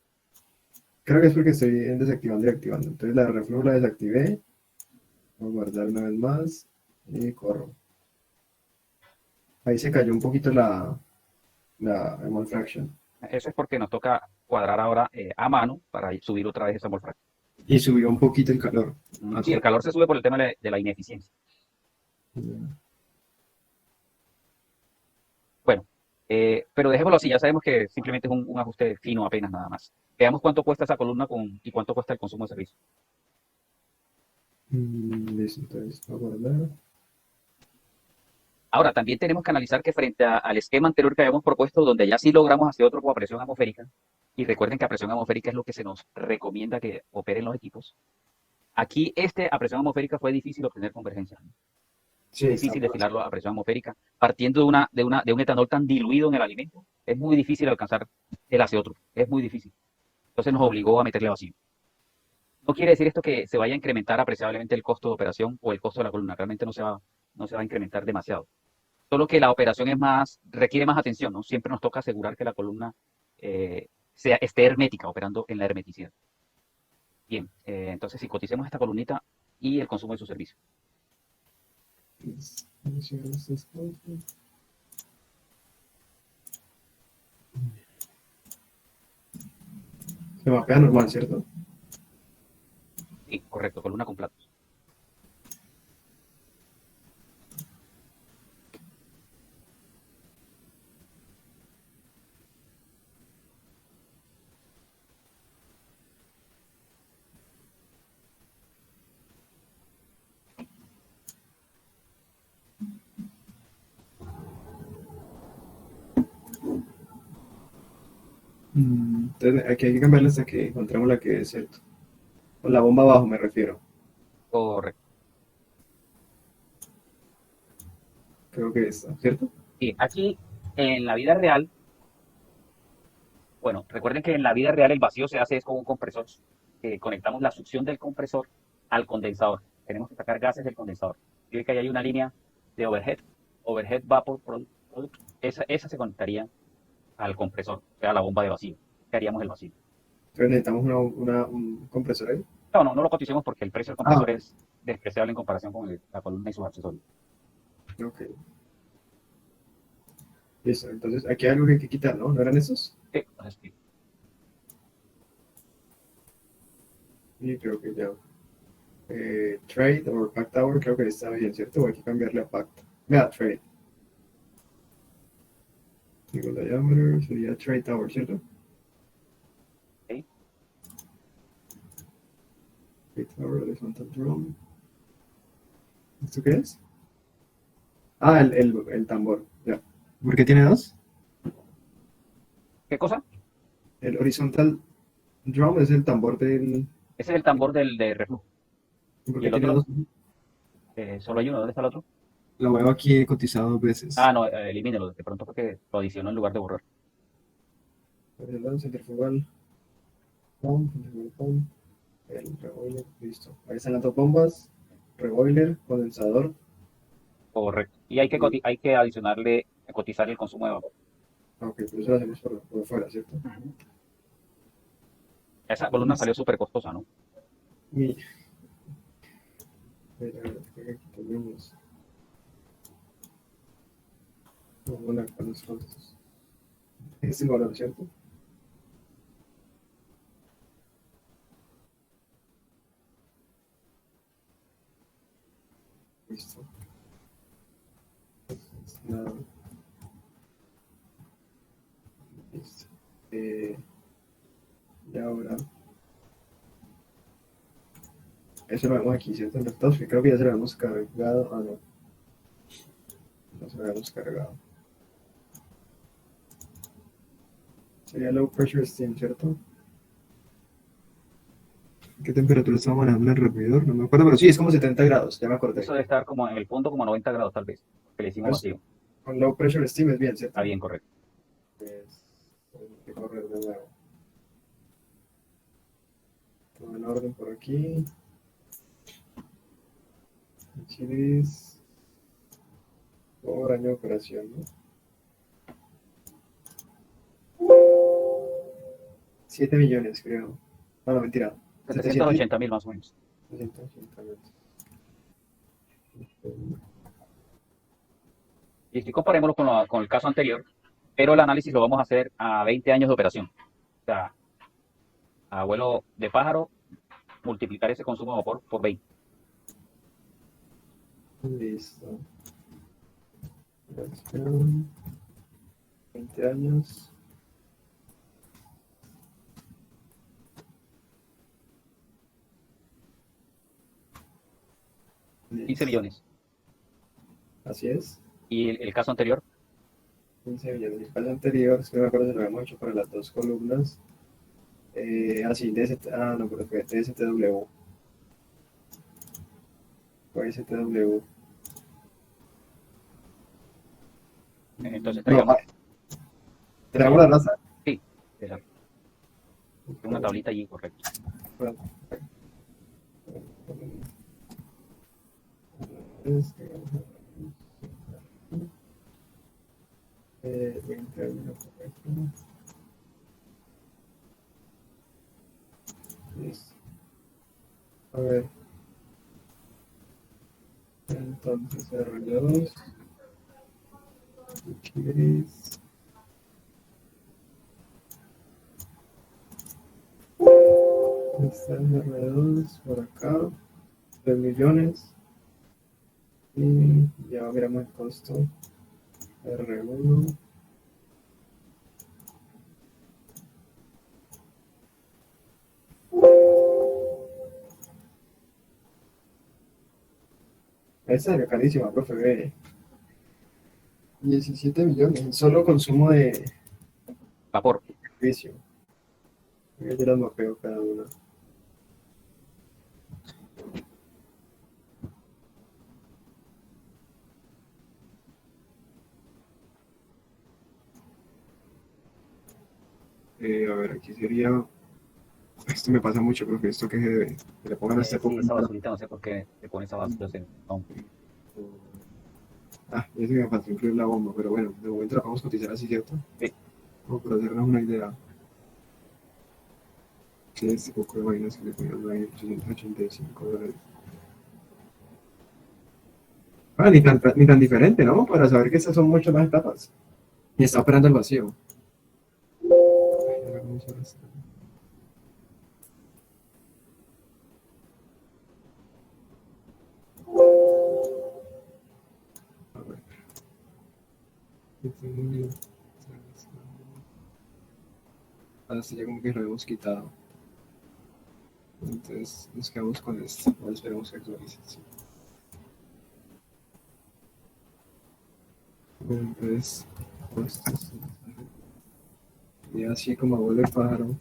Creo que es porque estoy desactivando y activando. Entonces la reflujo la desactivé. Voy a guardar una vez más y corro. Ahí se cayó un poquito la mole fraction. Eso es porque nos toca cuadrar ahora a mano para subir otra vez esa mole fraction. Y subió un poquito el calor. Sí, el calor se sube por el tema de la ineficiencia. Bueno, pero dejémoslo así, ya sabemos que simplemente es un ajuste fino apenas nada más. Veamos cuánto cuesta esa columna y cuánto cuesta el consumo de servicio. Listo, entonces voy a guardar. Ahora, también tenemos que analizar que frente al esquema anterior que habíamos propuesto, donde ya sí logramos hacer otro a presión atmosférica, y recuerden que a presión atmosférica es lo que se nos recomienda que operen los equipos, aquí a presión atmosférica fue difícil obtener convergencia. Sí, Es está difícil por destilarlo a presión atmosférica. Partiendo de un etanol tan diluido en el alimento, es muy difícil alcanzar el azeótropo. Es muy difícil. Entonces nos obligó a meterle vacío. No quiere decir esto que se vaya a incrementar apreciablemente el costo de operación o el costo de la columna. Realmente no se va a incrementar demasiado. Solo que la operación requiere más atención, ¿no? Siempre nos toca asegurar que la columna esté hermética, operando en la hermeticidad. Bien, entonces si coticemos esta columnita y el consumo de su servicio. Se mapea normal, ¿cierto? Sí, correcto, columna con platos. Entonces aquí hay que cambiarla hasta que encontremos la que es, ¿cierto? Con la bomba abajo me refiero. Correcto. Creo que está, ¿cierto? Sí, aquí en la vida real, bueno, recuerden que en la vida real el vacío se hace es con un compresor. Conectamos la succión del compresor al condensador. Tenemos que sacar gases del condensador. Y ve que ahí hay una línea de overhead vapor product. Esa se conectaría al compresor, o sea, a la bomba de vacío. ¿Qué haríamos el vacío? Entonces necesitamos un compresor ahí. No lo coticemos porque el precio del Ah, compresor es despreciable en comparación con la columna y sus accesorios. ok. Listo, entonces aquí hay algo que hay que quitar, ¿no? ¿No eran estos? Sí, entonces, sí. Y creo que ya. Trade o Pact Tower creo que está bien, ¿cierto? O hay que cambiarle a Pact. Vea, Trade. Digo, diameter sería Trade Tower, ¿cierto? ¿Sí? Trade Tower, horizontal drum. ¿Esto qué es? Ah, el tambor, ya. ¿Por qué tiene dos? ¿Qué cosa? El horizontal drum es el tambor del... Ese es el tambor de reflujo. ¿Por Y qué el tiene otro, dos? solo hay uno. ¿Dónde está el otro? Lo veo aquí cotizado dos Ah, veces. no, elimínelo. De pronto porque lo adicionó en lugar de borrar. El lado centrifugal. pum, el reboiler, listo. Ahí están las dos bombas, reboiler, condensador. Correcto. Y hay que, Y, hay que adicionarle, cotizar el consumo de vapor. ok, pero eso lo hacemos por fuera, ¿cierto? Ujú. Esa columna Listo. salió súper costosa, ¿no? Y, aquí tenemos una con los costos. Es el valor, ¿cierto? Listo. Nada, listo. Eh, y ahora, eso lo vemos aquí, ¿cierto? En rectos, que creo que ya se lo hemos cargado. Ah, no, no se lo habíamos cargado. Sería low pressure steam, ¿cierto? ¿Qué temperatura estamos manejando en el repetidor? No me acuerdo, pero sí, es como 70 grados, ya me Eso acordé. debe estar como en el fondo, como a 90 grados tal vez, porque le hicimos Entonces, vacío. con low pressure steam es bien, Está ¿cierto? bien, correcto. Pues, tenemos que correr de nuevo. Todo en orden por aquí. Chilis. Por año de operación, ¿no? 7 millones, creo. Ah, no, mentira. 700, 780.000 más o menos. 780 millones. Y estoy comparémoslo con, con el caso anterior, pero el análisis lo vamos a hacer a 20 años de operación. O sea, a vuelo de pájaro, multiplicar ese consumo de vapor por 20. Listo. Operación, 20 años. Listo. 15 millones. Así es. Y el caso anterior, 15 millones. El caso anterior, es que no me acuerdo si lo habíamos hecho para las dos columnas. Así, no, pero fue DSTW. Fue STW. entonces No, traigamos, tenemos la raza. sí, exacto. Una tablita allí, correcto. Eh, 20 años, correcto. Listo. A ver, entonces R2, gris. Está el R2 por acá, 3 millones. Y ya miramos el costo. R1. Esta es carísima, profe. Ve. 17 millones. Solo consumo de Vapor. servicio. Yo las mapeo cada una. A ver, aquí sería. Esto me pasa mucho, profe. Esto que le pongan a este Sí, poco. esa basurita, no sé por qué le pone esa basura. No. Ah, ya se me faltó incluir la bomba, pero bueno, de momento la vamos a cotizar así, ¿cierto? Sí. Como para hacernos una idea. Que este poco de vainas que le ponían ahí, $885. Ah, ni tan diferente, ¿no? Para saber que estas son muchas más etapas. Y está operando el vacío. Ay, a ver cómo se hace. A ver. Ahora sí ya como que lo hemos quitado. Entonces nos quedamos con esto. Ahora esperemos que actualice. Sí. Entonces, costos. Y así como vuelve el pájaro,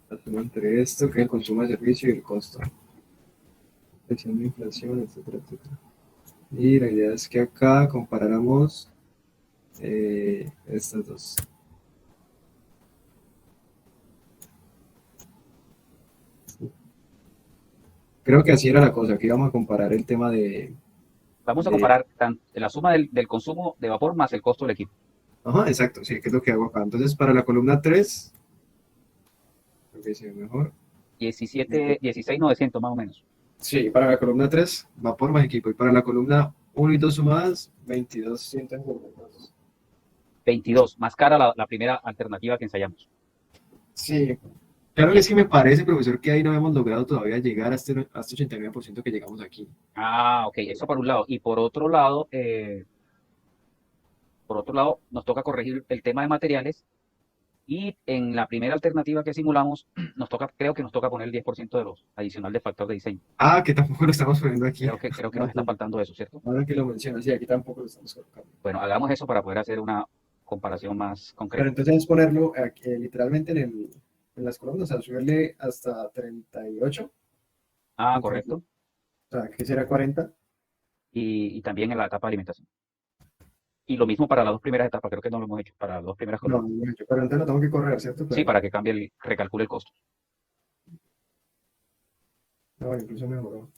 la suma entre esto, que es el consumo de servicio y el costo. Presión de inflación, etcétera, etcétera. Y la idea es que acá comparáramos estas dos. Creo que así era la cosa, que íbamos a comparar el tema Vamos a de... comparar la suma del consumo de vapor más el costo del equipo. Ajá, exacto, sí, que es lo que hago acá. Entonces, para la columna 3, creo que se ve mejor. 16.900 más o menos. Sí, para la columna 3, vapor más equipo. Y para la columna 1 y 2 sumadas, 22.150 pesos. 22, más cara la primera alternativa que ensayamos. Sí, claro que es que me parece, profesor, que ahí no hemos logrado todavía llegar a este 89% que llegamos aquí. Ah, ok, eso por un lado. Y por otro lado, nos toca corregir el tema de materiales. Y en la primera alternativa que simulamos, creo que nos toca poner el 10% de los adicional de factor de diseño. Ah, que tampoco lo estamos poniendo aquí. Creo que Ah, nos está sí. faltando eso, ¿cierto? Ahora que lo mencionas, sí, aquí tampoco lo estamos colocando. Bueno, hagamos eso para poder hacer una comparación más Pero concreta. entonces es ponerlo aquí, literalmente en las columnas, o sea, subirle hasta 38. Ah, Entonces, correcto. o sea, que será 40. Y también en la etapa de alimentación. Y lo mismo para las dos primeras etapas, creo que no lo hemos hecho para las dos primeras No, columnas. no lo he hecho, pero entonces lo tengo que correr, ¿cierto? Sí, Claro. para que recalcule el costo. No, incluso mejoró.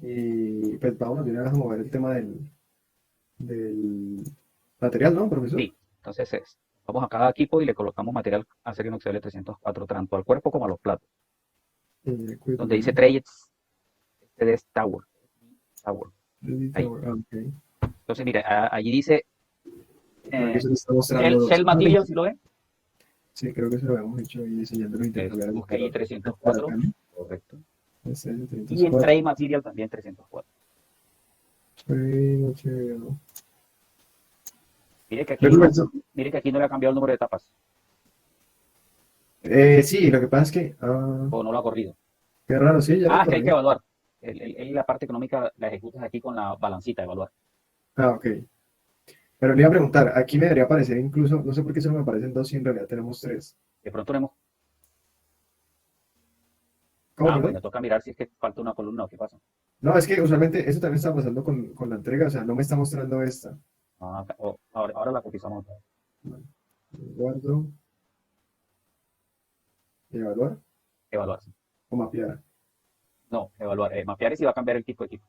Y pues vamos de una vez a mover el tema del material, ¿no, profesor? Sí, entonces vamos a cada equipo y le colocamos material acero inoxidable 304, tanto al cuerpo como a los platos. Donde dice Trades, este es Tower. Tower. Ahí. Ok. Entonces, mira, allí dice Creo que eh, se lo está mostrando. Cell Material, ¿sí lo ven? Sí, creo que se lo habíamos hecho ahí diseñando los intercambiables de Busca ahí calor. 304. Acá, ¿no? Correcto. Ese es el Y en 304. Trade Material también 304. Bueno, chévere, ¿no? Mire que aquí Pero no, eso, mire que aquí no le ha cambiado el número de etapas, sí, lo que pasa es que, o no lo ha corrido. qué raro, sí, ya lo Ah, es que hay que corrí. evaluar. La parte económica la ejecutas aquí con la balancita, evaluar. Ok. Pero le iba a preguntar, aquí me debería aparecer incluso, no sé por qué solo me aparecen dos y en realidad tenemos tres. De pronto tenemos. ¿Cómo, Ah, bueno, perdón? toca mirar si es que falta una columna o qué pasa. No, es que usualmente eso también está pasando con la entrega, o sea, no me está mostrando esta. Ah, ahora la cotizamos. Vale. Guardo, evaluar Evaluar. Sí. o mapear. No, evaluar. Mapear es si va a cambiar el tipo de equipo.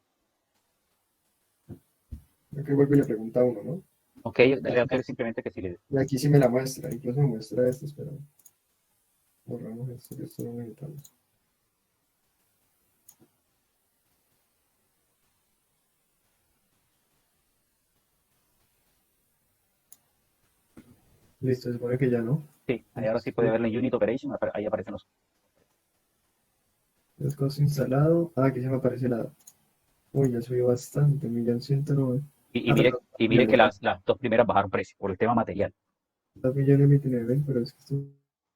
Creo que vuelve y le pregunta a uno, ¿no? Ok, dale a hacer simplemente que si le. Y aquí sí me la muestra, incluso me muestra esto, pero borramos esto, que esto no lo necesitamos. Listo, se supone que ya no. Sí, ahí ahora sí puede verlo en Unit Operation, ahí aparecen los. Las cosas instalado. Ah, aquí se me aparece la. Uy, ya subió bastante, 1.109.000. Y Ah, mire, perdón, y mire que las dos primeras bajaron precio por el tema material. 2.029.000, pero es que esto.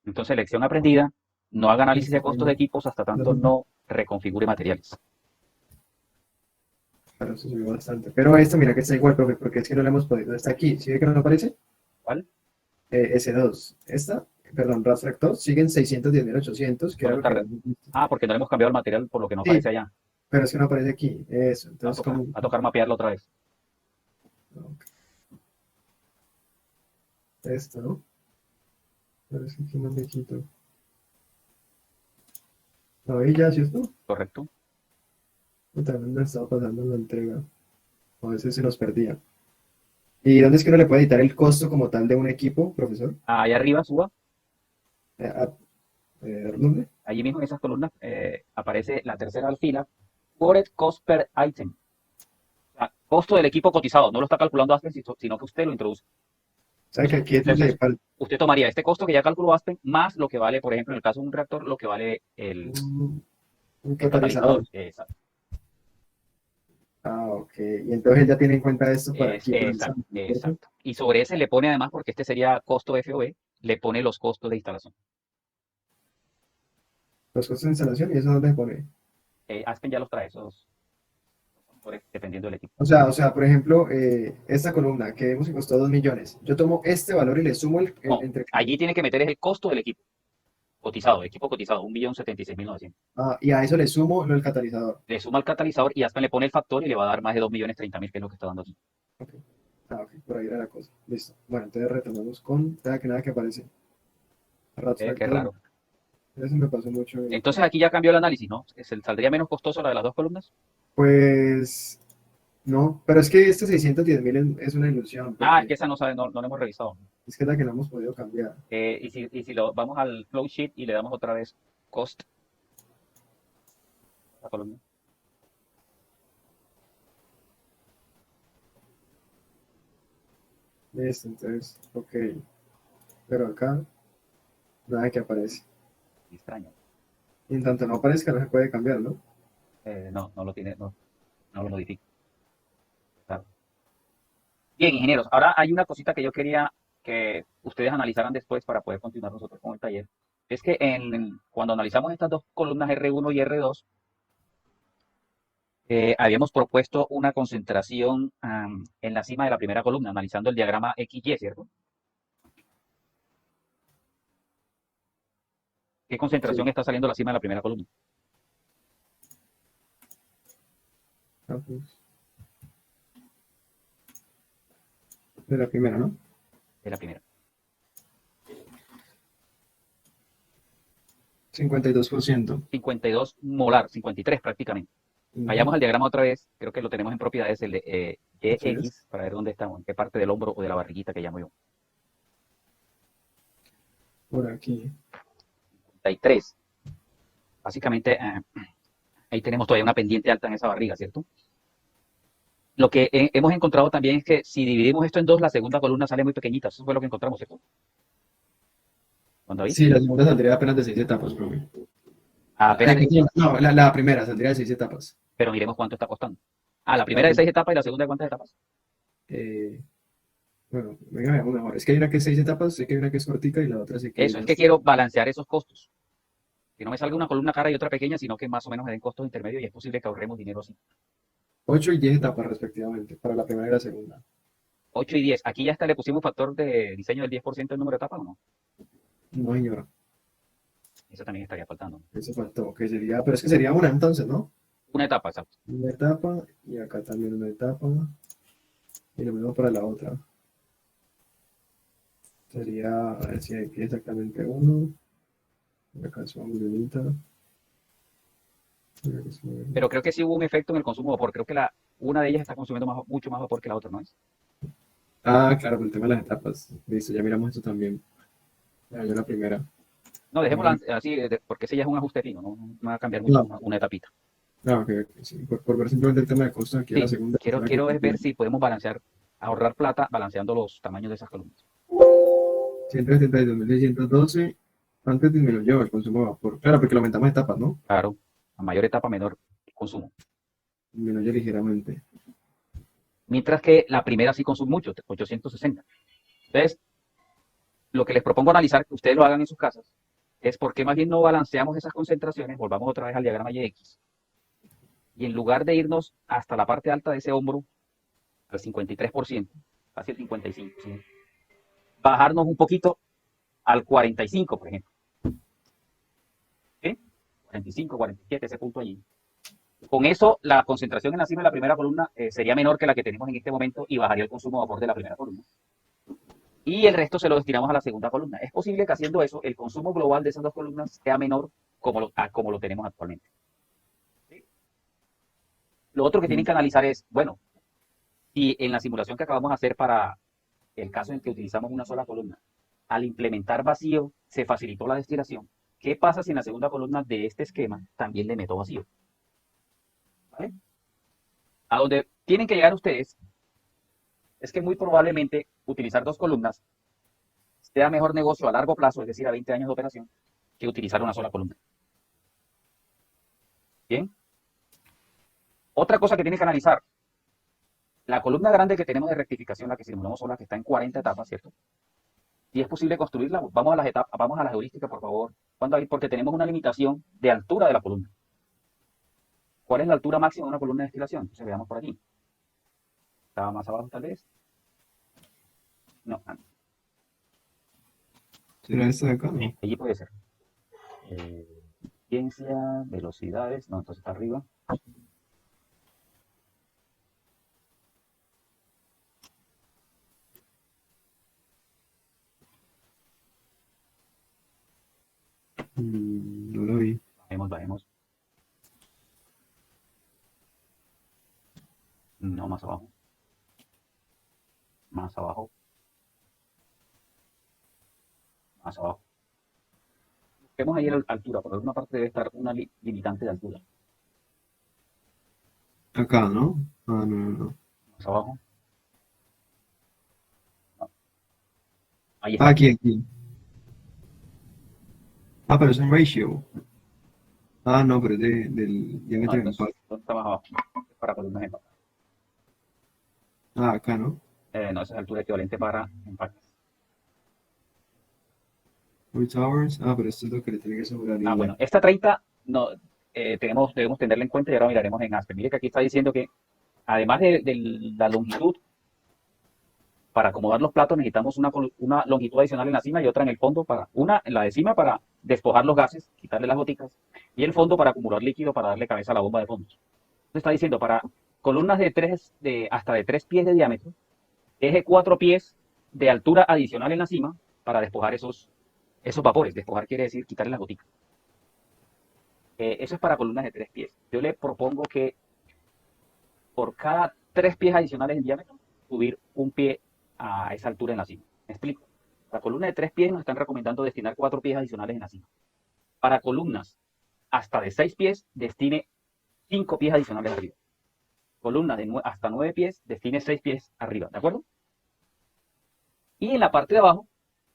Entonces, lección aprendida, no haga análisis Esto de costos de equipos hasta tanto no reconfigure materiales. claro, esto subió bastante. Pero esto, mira que está igual, profe, porque es que no le hemos podido. Está aquí, ¿sí ve que no aparece? ¿Vale? S2. Esta, perdón, Rastractor, siguen 610.800, que era Solo lo que está habíamos visto. porque no le hemos cambiado el material por lo que no Sí, aparece allá. pero es que no aparece aquí. Eso, entonces, Va como. a tocar mapearlo otra vez. Ok, esto, ¿no? Pero es que aquí no le quito. Ahí ya, ¿cierto? ¿Correcto? También me estaba pasando en la entrega. A veces se nos perdía. ¿Y dónde es que uno le puede editar el costo como tal de un equipo, profesor? Ahí arriba suba, Eh, ah, ¿Dónde? allí mismo en esas columnas aparece la tercera fila, Quoted Cost per Item. O sea, costo del equipo cotizado. No lo está calculando Aspen, sino que usted lo introduce. ¿Sabe que aquí es donde Entonces, usted tomaría este costo que ya calculó Aspen más lo que vale, por ejemplo, en el caso de un reactor, lo que vale un el catalizador. catalizador? Ah, ok. Y entonces él ya tiene en cuenta esto para aquí, para el Exacto, sample, ¿cierto? exacto. Y sobre ese le pone además, porque este sería costo FOB, le pone los costos de instalación. Los costos de instalación y eso dónde se pone. Aspen ya los trae, esos dependiendo del equipo. O sea, por ejemplo, esta columna que vemos que costó 2 millones. Yo tomo este valor y le sumo No, entre. allí tiene que meter es el costo del equipo cotizado, 1.076.900. Y a eso le sumo lo del catalizador. Le suma el catalizador y Aspen le pone el factor y le va a dar más de 2.030.000, que es lo que está dando aquí. Ok. Ah, ok, por ahí era la cosa. Listo. Bueno, entonces retomamos con. Nada que aparece. Qué Rastractor. raro. Eso me pasó mucho. Entonces aquí ya cambió el análisis, ¿no? ¿Saldría menos costoso la de las dos columnas? Pues no, pero es que este 610.000 es una ilusión, Ah, es que porque esa no sabe, no la hemos revisado. es que es la que no hemos podido cambiar. Y si lo vamos al flow sheet y le damos otra vez cost a la columna. Listo, entonces, ok. Pero acá, nada que aparece. Extraño. Y en tanto no aparezca, no se puede cambiar, ¿no? No lo tiene, no lo modifica. Claro. Bien, ingenieros, ahora hay una cosita que yo quería que ustedes analizaran después para poder continuar nosotros con el taller. Es que cuando analizamos estas dos columnas R1 y R2, habíamos propuesto una concentración en la cima de la primera columna, analizando el diagrama XY, ¿cierto? ¿Qué concentración Sí. está saliendo a la cima de la primera columna? Ah, pues, de la primera, ¿no? De la primera. 52%. 52 molar, 53 prácticamente. Vayamos Ujú. al diagrama otra vez, creo que lo tenemos en propiedades, el de Así es. YX, para ver dónde estamos, en qué parte del hombro o de la barriguita que llamo yo. Por aquí. 53. Básicamente, ahí tenemos todavía una pendiente alta en esa barriga, ¿cierto? Lo que hemos encontrado también es que si dividimos esto en dos, la segunda columna sale muy pequeñita. Eso fue lo que encontramos, ¿cierto? ¿Cuándo ahí? Sí, la segunda saldría apenas de 6 etapas, profe. Apenas, No, la primera saldría de 6 etapas. pero miremos cuánto está costando. Ah, la La primera de prim- 6 etapas y la segunda de cuántas etapas. eh, bueno, venga, veamos mejor. Es que hay una que es 6 etapas, sé que hay una que es cortica y la otra sí que Eso, es que es. quiero balancear esos costos. Que no me salga una columna cara y otra pequeña, sino que más o menos me den costos intermedios y es posible que ahorremos dinero así. 8 y 10 etapas respectivamente, para la primera y la segunda. 8 y 10. Aquí ya está, le pusimos factor de diseño del 10% del número de etapas o no. No, señora, Eso también estaría faltando. eso faltó, que sería, pero es que sería una entonces, ¿no? Una etapa, exacto. Una etapa y acá también una etapa y lo mismo para la otra. Sería, a ver si aquí exactamente uno, acá son milionita, Pero creo que sí hubo un efecto en el consumo de vapor. Creo que una de ellas está consumiendo mucho más vapor que la otra, ¿no es? ah, claro, con el tema de las etapas. Listo, ya miramos esto también. Ya, yo la primera. No, Vamos dejémosla a- así, porque ese ya es un ajuste fino, no va a cambiar mucho No, una etapita. no, ok, sí, por ver simplemente el tema de costos, aquí en la Sí, segunda, la que quiero es ver cumple si podemos balancear, ahorrar plata balanceando los tamaños de esas columnas. 172.612, antes disminuyó el consumo de vapor. Claro, porque lo aumentamos etapas, ¿no? Claro, a mayor etapa, menor consumo. Disminuye ligeramente. Mientras que la primera sí consume mucho, 860. Entonces, lo que les propongo analizar, que ustedes lo hagan en sus casas, es por qué más bien no balanceamos esas concentraciones, volvamos otra vez al diagrama YX, y en lugar de irnos hasta la parte alta de ese hombro, al 53%, casi el 55%, ¿sí? Bajarnos un poquito al 45%, por ejemplo. ¿Sí? 45, 47, ese punto allí. Con eso, la concentración en la cima de la primera columna sería menor que la que tenemos en este momento y bajaría el consumo de vapor de la primera columna. Y el resto se lo destinamos a la segunda columna. Es posible que haciendo eso, el consumo global de esas dos columnas sea menor como lo tenemos actualmente. ¿Sí? Lo otro que tienen que analizar es, bueno, si en la simulación que acabamos de hacer para el caso en que utilizamos una sola columna, al implementar vacío se facilitó la destilación, ¿qué pasa si en la segunda columna de este esquema también le meto vacío? ¿Vale? A donde tienen que llegar ustedes es que muy probablemente utilizar dos columnas sea mejor negocio a largo plazo, es decir, a 20 años de operación, que utilizar una sola columna. Bien. Otra cosa que tienen que analizar, la columna grande que tenemos de rectificación, la que simulamos sola, que está en 40 etapas, ¿cierto? Si es posible construirla, vamos a las etapas, vamos a la heurística, por favor. ¿Cuándo hay? Porque tenemos una limitación de altura de la columna. ¿Cuál es la altura máxima de una columna de destilación? Entonces veamos por aquí. ¿Estaba más abajo tal vez? No, ¿Será esta de acá? No. allí puede ser. Ciencia, velocidades, no, entonces está arriba. No lo vi. Bajemos. No, más abajo. Más abajo. Más abajo. Busquemos ahí la altura. Por alguna parte debe estar una limitante de altura. Acá, ¿no? Ah, no. Más abajo. No. Ahí Ah, está. aquí. Ah, pero es un ratio. Ah, no, pero es del No, diámetro de entonces, empaque. ¿dónde está más abajo? Es para columnas de empaque. Ah, acá, ¿no? No, esa es altura equivalente para empaques. Three towers. Ah, pero esto es lo que le tiene que asegurar Ah, y ya. bueno, esta 30 no, debemos tenerla en cuenta y ahora miraremos en Aspen. Mire que aquí está diciendo que además de la longitud, para acomodar los platos necesitamos una longitud adicional en la cima y otra en el fondo, una en la de cima para despojar los gases, quitarle las goticas, y el fondo para acumular líquido para darle cabeza a la bomba de fondos. Entonces está diciendo para columnas hasta de 3 pies de diámetro, deje 4 pies de altura adicional en la cima para despojar esos vapores. Despojar quiere decir quitarle las goticas. Eso es para columnas de 3 pies. Yo le propongo que por cada 3 pies adicionales en diámetro, subir un pie a esa altura en la cima. ¿Me explico? Para columnas de 3 pies nos están recomendando destinar 4 pies adicionales en la cima. Para columnas hasta de 6 pies, destine 5 pies adicionales arriba. Columnas de hasta 9 pies, destine 6 pies arriba. ¿De acuerdo? Y en la parte de abajo,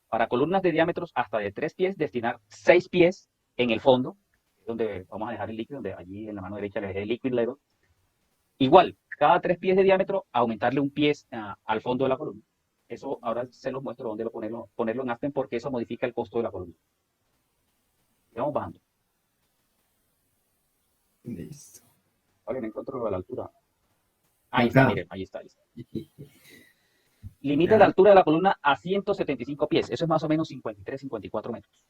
para columnas de diámetros hasta de 3 pies, destinar 6 pies en el fondo, donde vamos a dejar el líquido, donde allí en la mano derecha le dejé el liquid level. Igual, cada 3 pies de diámetro, aumentarle un pie al fondo de la columna. Eso ahora se los muestro dónde ponerlo en Aspen porque eso modifica el costo de la columna. Y vamos bajando. Listo. Vale, no encuentro la altura. Ahí está, Acá. miren, ahí está. Limite la Ya. altura de la columna a 175 pies. Eso es más o menos 53, 54 metros.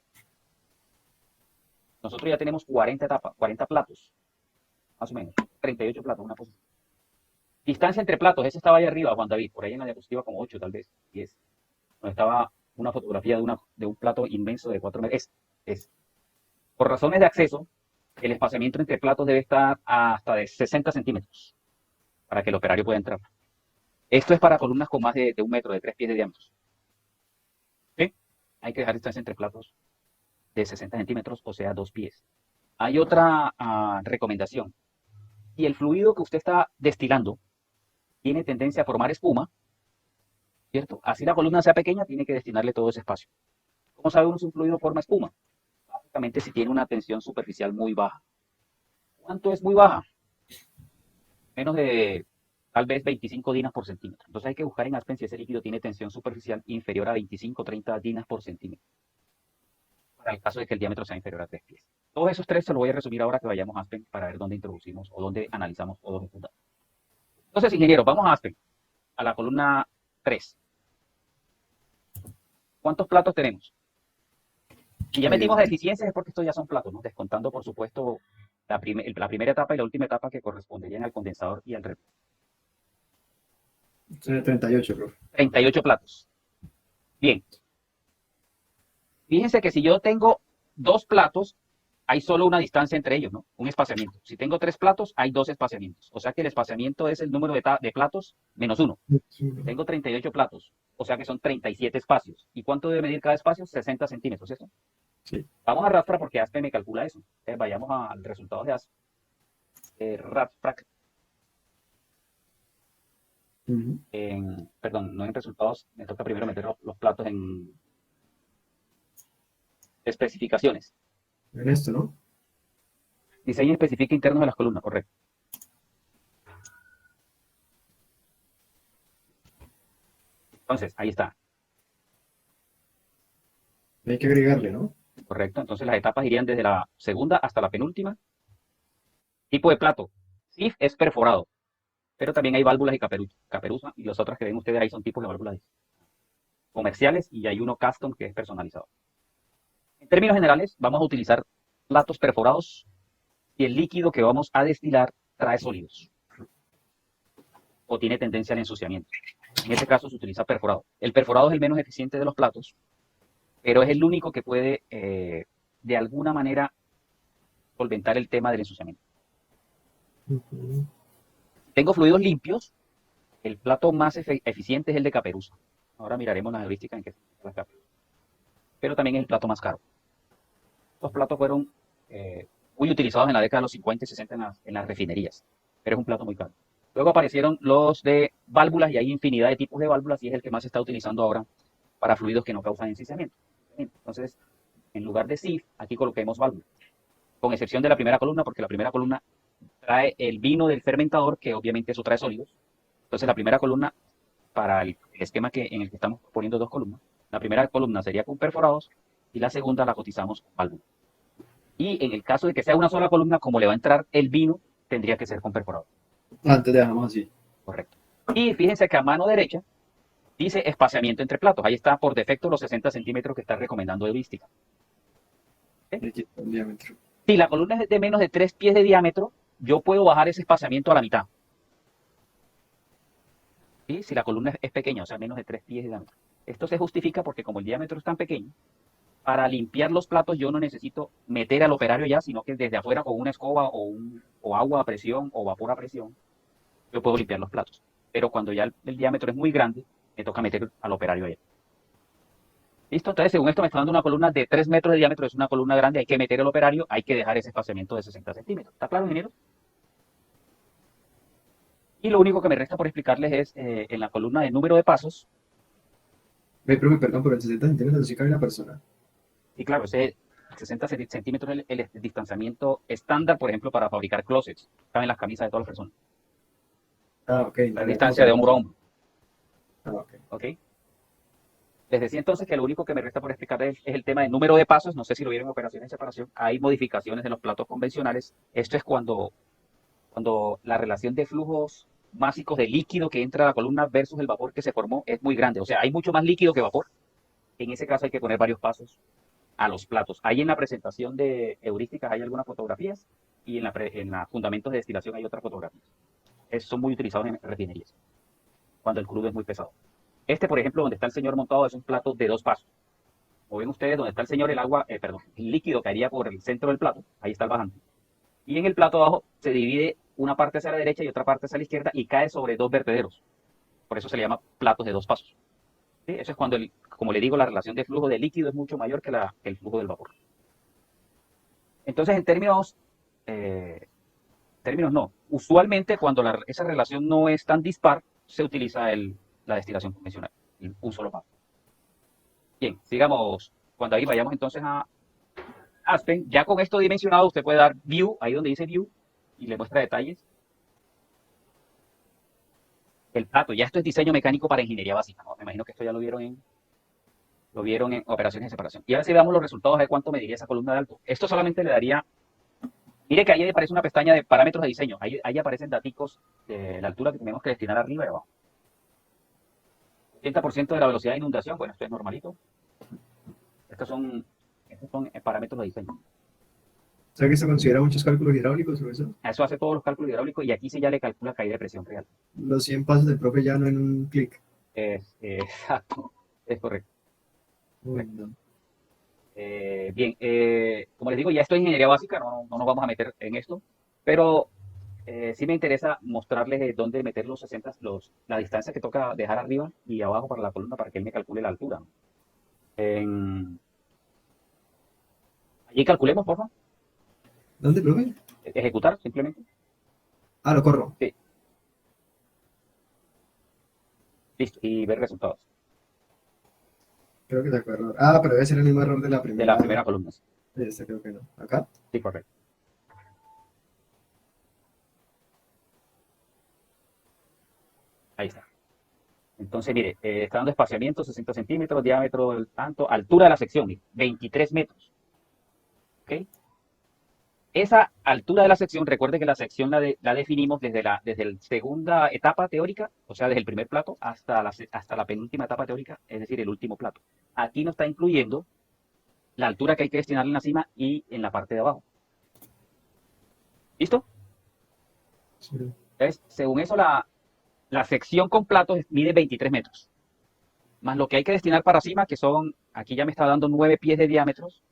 Nosotros ya tenemos 40 platos, más o menos. 38 platos, una cosa. Distancia entre platos, ese estaba ahí arriba, Juan David, por ahí en la diapositiva como 8 tal vez, 10. Donde estaba una fotografía de un plato inmenso de 4 metros. Por razones de acceso, el espaciamiento entre platos debe estar hasta de 60 centímetros para que el operario pueda entrar. Esto es para columnas con más de 1 metro, de 3 pies de diámetro. ¿Sí? Hay que dejar distancia entre platos de 60 centímetros, o sea, 2 pies. Hay otra recomendación. Si el fluido que usted está destilando tiene tendencia a formar espuma, ¿cierto? Así la columna sea pequeña, tiene que destinarle todo ese espacio. ¿Cómo sabe uno si un fluido forma espuma? Básicamente si tiene una tensión superficial muy baja. ¿Cuánto es muy baja? Menos de tal vez 25 dinas por centímetro. Entonces hay que buscar en Aspen si ese líquido tiene tensión superficial inferior a 25 o 30 dinas por centímetro. Para el caso de que el diámetro sea inferior a 3 pies. Todos esos tres se los voy a resumir ahora que vayamos a Aspen para ver dónde introducimos o dónde analizamos todos estos datos. Entonces, ingeniero, vamos a Aspen, a la columna 3. ¿Cuántos platos tenemos? Si ya metimos Eh, deficiencias es porque estos ya son platos, ¿no? Descontando, por supuesto, la primera etapa y la última etapa que corresponderían al condensador y al refri. 38, profe. 38 platos. Bien, fíjense que si yo tengo 2 platos, hay solo una distancia entre ellos, ¿no? Un espaciamiento. Si tengo 3 platos, hay 2 espaciamientos. O sea que el espaciamiento es el número de platos menos 1. Tengo 38 platos, o sea que son 37 espacios. ¿Y cuánto debe medir cada espacio? 60 centímetros, ¿cierto? Sí. Vamos a Radfrac porque Aspen me calcula eso. Vayamos al resultado de Aspen. Radfrac, perdón, no en resultados, me toca primero meter los platos en especificaciones. En esto, ¿no? Diseño y especifica internos de las columnas, correcto. Entonces, ahí está, Hay que agregarle, ¿no? correcto. Entonces las etapas irían desde la segunda hasta la penúltima. Tipo de plato. SIF es perforado, pero también hay válvulas y caperuza, y las otras que ven ustedes ahí son tipos de válvulas comerciales y hay uno custom que es personalizado. En términos generales, vamos a utilizar platos perforados si el líquido que vamos a destilar trae sólidos o tiene tendencia al ensuciamiento. En este caso se utiliza perforado. El perforado es el menos eficiente de los platos, pero es el único que puede de alguna manera solventar el tema del ensuciamiento. Ujú. Tengo fluidos limpios, el plato más eficiente es el de caperuza. Ahora miraremos la heurística en que se usa la caperuza. Pero también es el plato más caro. Los platos fueron muy utilizados en la década de los 50 y 60 en las refinerías, pero es un plato muy caro. Luego aparecieron los de válvulas y hay infinidad de tipos de válvulas y es el que más se está utilizando ahora para fluidos que no causan ensuciamiento. Entonces, en lugar de SIF, aquí coloquemos válvulas, con excepción de la primera columna, porque la primera columna trae el vino del fermentador, que obviamente eso trae sólidos. Entonces, la primera columna, para el esquema en el que estamos poniendo dos columnas, la primera columna sería con perforados y la segunda la cotizamos con válvulas. Y en el caso de que sea una sola columna, como le va a entrar el vino, tendría que ser con perforador. Antes dejamos así. Correcto. Y fíjense que a mano derecha dice espaciamiento entre platos. Ahí está por defecto los 60 centímetros que está recomendando heurística. Le quito el diámetro. Si la columna es de menos de 3 pies de diámetro, yo puedo bajar ese espaciamiento a la mitad. ¿Sí? Si la columna es pequeña, o sea, menos de 3 pies de diámetro. Esto se justifica porque como el diámetro es tan pequeño, para limpiar los platos yo no necesito meter al operario ya, sino que desde afuera con una escoba o agua a presión o vapor a presión, yo puedo limpiar los platos. Pero cuando ya el diámetro es muy grande, me toca meter al operario allá. ¿Listo? Entonces, según esto me está dando una columna de 3 metros de diámetro, es una columna grande, hay que meter el operario, hay que dejar ese espaciamiento de 60 centímetros. ¿Está claro, ingeniero? Y lo único que me resta por explicarles es en la columna de número de pasos. Profe, perdón, pero en 60 centímetros sí cabe una persona. Y claro, ese 60 centímetros es el distanciamiento estándar, por ejemplo, para fabricar closets. Caben las camisas de todas las personas. Ah, ok. La distancia de hombro a hombro. Ah, ok. ¿Ok? Les decía entonces que lo único que me resta por explicarles es el tema del número de pasos. No sé si lo vieron en operaciones de separación. Hay modificaciones en los platos convencionales. Esto es cuando la relación de flujos básicos de líquido que entra a la columna versus el vapor que se formó es muy grande. O sea, hay mucho más líquido que vapor. En ese caso hay que poner varios pasos a los platos. Ahí en la presentación de heurísticas hay algunas fotografías y en los fundamentos de destilación hay otras fotografías. Son muy utilizados en refinerías, cuando el crudo es muy pesado. Este, por ejemplo, donde está el señor montado, es un plato de 2 pasos. O ven ustedes donde está el señor, el líquido caería por el centro del plato, ahí está el bajante. Y en el plato abajo se divide una parte hacia la derecha y otra parte hacia la izquierda y cae sobre 2 vertederos. Por eso se le llama platos de 2 pasos. ¿Sí? Eso es cuando, como le digo, la relación de flujo de líquido es mucho mayor que el flujo del vapor. Entonces, en términos no. Usualmente, cuando esa relación no es tan dispar, se utiliza la destilación convencional, un solo paso. Bien, sigamos. Cuando ahí vayamos entonces a Aspen, ya con esto dimensionado, usted puede dar View, ahí donde dice View, y le muestra detalles. El plato, ya esto es diseño mecánico para ingeniería básica, ¿no? Me imagino que esto ya lo vieron en operaciones de separación. Y ahora si veamos los resultados de cuánto mediría esa columna de alto. Esto solamente le daría. Mire que ahí aparece una pestaña de parámetros de diseño. Ahí aparecen daticos de la altura que tenemos que destinar arriba y abajo. 80% de la velocidad de inundación. Bueno, esto es normalito. Estos son parámetros de diseño. O sea que se considera muchos cálculos hidráulicos, profesor. Eso hace todos los cálculos hidráulicos y aquí sí ya le calcula caída de presión real. Los 100 pasos del profe ya no en un clic. Exacto. Es correcto. Bueno. Bien, como les digo, ya esto es ingeniería básica, no nos vamos a meter en esto, pero sí me interesa mostrarles dónde meter los 60, la distancia que toca dejar arriba y abajo para la columna para que él me calcule la altura. Allí calculemos, por favor. ¿Dónde, profe? Ejecutar, simplemente. Ah, lo corro. Sí. Listo, y ver resultados. Creo que sacó error. Ah, pero debe ser el mismo error de la De primera. la primera columna. De esta creo que no. ¿Acá? Sí, correcto. Ahí está. Entonces, mire, está dando espaciamiento, 60 centímetros, diámetro del tanto, altura de la sección, 23 metros. ¿Ok? Esa altura de la sección, recuerde que la sección la definimos desde la segunda etapa teórica, o sea, desde el primer plato hasta la penúltima etapa teórica, es decir, el último plato. Aquí nos está incluyendo la altura que hay que destinar en la cima y en la parte de abajo. ¿Listo? Sí. Entonces, según eso, la sección con platos mide 23 metros. Más lo que hay que destinar para cima, que son, aquí ya me está dando 9 pies de diámetros.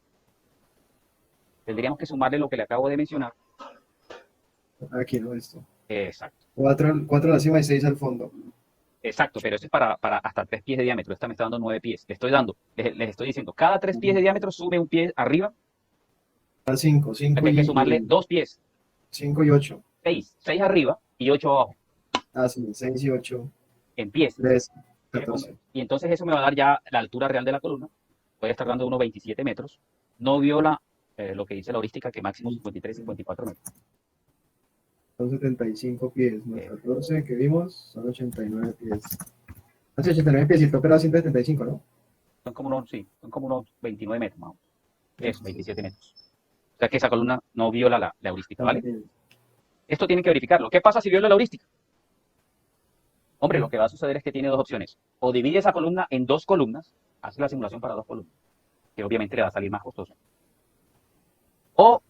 Tendríamos que sumarle lo que le acabo de mencionar. Aquí, ¿no? Esto. Exacto. 4 a la cima y 6 al fondo. Exacto, pero esto es para hasta 3 pies de diámetro. Esta me está dando 9 pies. Les estoy diciendo, cada 3 pies de diámetro sube un pie arriba. A 5, 5 Hay que sumarle 2 pies. 5 y 8. 6 arriba y 8 abajo. Ah, sí, 6 y 8. En pies. 3, 14. Y entonces eso me va a dar ya la altura real de la columna. Voy a estar dando unos 27 metros. No viola lo que dice la heurística, que máximo 53, 54 metros. Son 75 pies más 14 que vimos, son 89 pies. Hace 89 pies y el tope era 175, ¿no? Son como unos 29 metros más o menos. Eso, 27 metros. O sea que esa columna no viola la heurística, ¿vale? Esto tienen que verificarlo. ¿Qué pasa si viola la heurística? Hombre, lo que va a suceder es que tiene dos opciones. O divide esa columna en 2 columnas, hace la simulación para 2 columnas, que obviamente le va a salir más costoso. O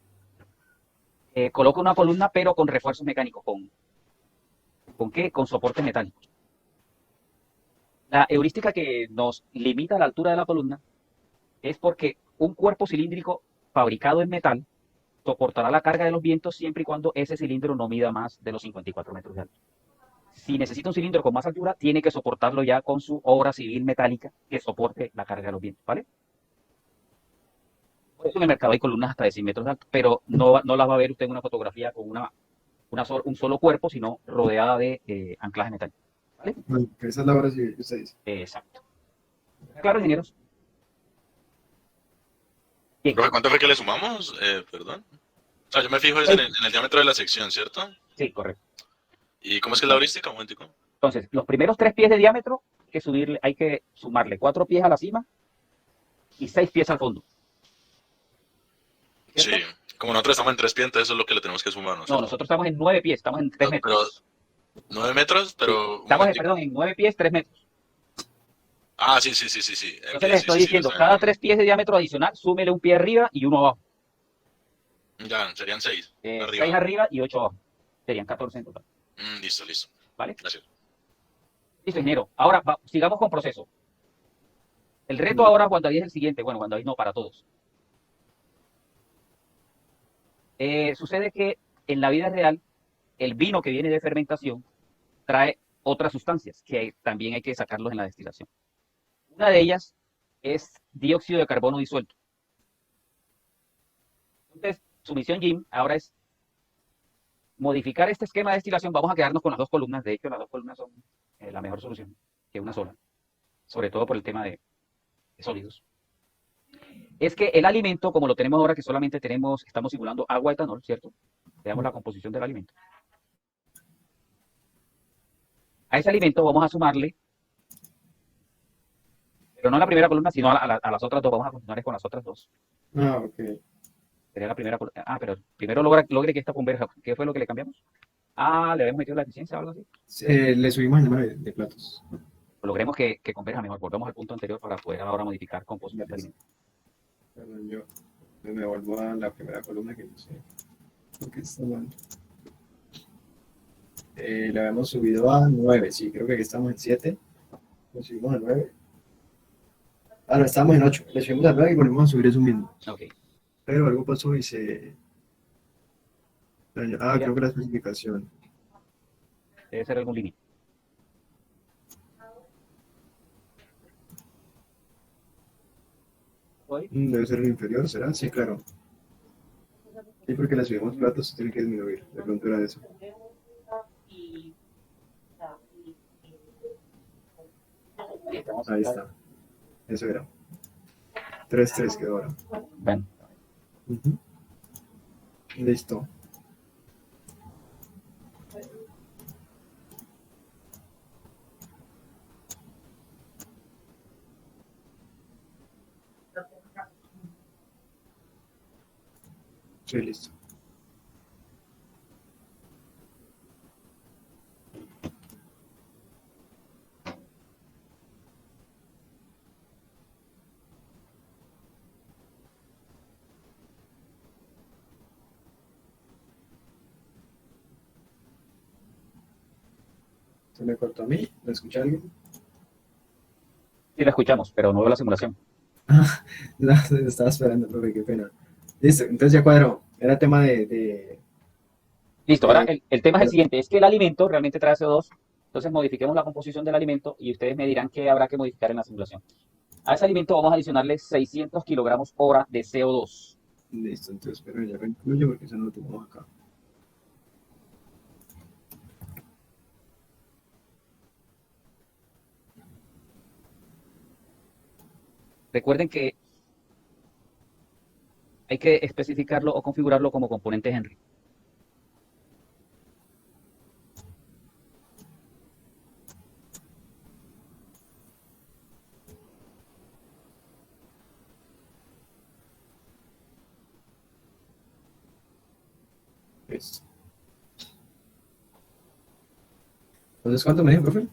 coloca una columna pero con refuerzos mecánicos. ¿Con qué? Con soportes metálicos. La heurística que nos limita la altura de la columna es porque un cuerpo cilíndrico fabricado en metal soportará la carga de los vientos siempre y cuando ese cilindro no mida más de los 54 metros de altura. Si necesita un cilindro con más altura, tiene que soportarlo ya con su obra civil metálica que soporte la carga de los vientos, ¿vale? Por eso en el mercado hay columnas hasta de 100 metros de alto, pero no las va a ver usted en una fotografía con un solo cuerpo, sino rodeada de anclaje metálico, ¿vale? Bueno, esa es la hora civil que usted dice. Exacto. Claro, ingenieros. Bien. Profe, ¿cuánto fue que le sumamos? Perdón. O sea, yo me fijo es en el diámetro de la sección, ¿cierto? Sí, correcto. ¿Y cómo es que es la heurística? Un momentico. Entonces, los primeros 3 pies de diámetro hay que sumarle 4 pies a la cima y 6 pies al fondo. Sí, como nosotros estamos en 3 pies, entonces eso es lo que le tenemos que sumar, ¿no? No, nosotros estamos en 9 pies, estamos en 3 metros. Pero 9 metros, pero... Sí, estamos, perdón, en 9 pies, 3 metros. Ah, sí. Entonces les estoy diciendo, cada 3 pies de diámetro adicional, súmele un pie arriba y uno abajo. Ya, serían 6. 6 arriba y 8 abajo. Serían 14 en total. Listo. ¿Vale? Gracias. Listo, ingeniero. Ahora sigamos con proceso. El reto ahora, Juan David, es el siguiente. Bueno, Juan David no, para todos. Sucede que en la vida real, el vino que viene de fermentación trae otras sustancias que también hay que sacarlos en la destilación. Una de ellas es dióxido de carbono disuelto. Entonces, su misión, Jim, ahora es modificar este esquema de destilación. Vamos a quedarnos con las 2 columnas. De hecho, las 2 columnas son la mejor solución que una sola, sobre todo por el tema de sólidos. Es que el alimento, como lo tenemos ahora, que solamente estamos simulando agua etanol, ¿cierto? Veamos la composición del alimento. A ese alimento vamos a sumarle, pero no a la primera columna, sino a las otras 2. Vamos a continuar con las otras 2. Ah, ok. Sería la primera columna. Ah, pero primero logre que esta converja. ¿Qué fue lo que le cambiamos? Ah, le habíamos metido la eficiencia o algo así. Le subimos el número de platos. Logremos que converja mejor. Volvemos al punto anterior para poder ahora modificar composición del alimento. Perdón, yo me vuelvo a la primera columna que no sé por qué está mal. Le habíamos subido a 9, sí, creo que aquí estamos en 7. Le subimos a 9. Ah, no, estábamos en 8. Le subimos a 9 y volvemos a subir eso mismo. Ok. Pero algo pasó y se... Ah, creo que la especificación. Debe ser algún límite. Debe ser el inferior, ¿será? Sí, claro. Sí, porque le subimos platos, se tiene que disminuir. De pronto era eso. Ahí está. Eso era. 3-3 quedó ahora. Ven. Listo. Sí, listo. ¿Se me cortó a mí? ¿Me escucha alguien? Sí, la escuchamos, pero no veo la simulación. No, estaba esperando, profe, qué pena. Listo, entonces ya cuadró. Era tema de, Listo, ahora de- el tema es el siguiente, es que el alimento realmente trae CO2, entonces modifiquemos la composición del alimento y ustedes me dirán qué habrá que modificar en la simulación. A ese alimento vamos a adicionarle 600 kilogramos hora de CO2. Listo, entonces, pero ya lo incluyo porque eso no lo tenemos acá. Recuerden que hay que especificarlo o configurarlo como componente Henry. Listo. Entonces, ¿cuánto me dijo, profe?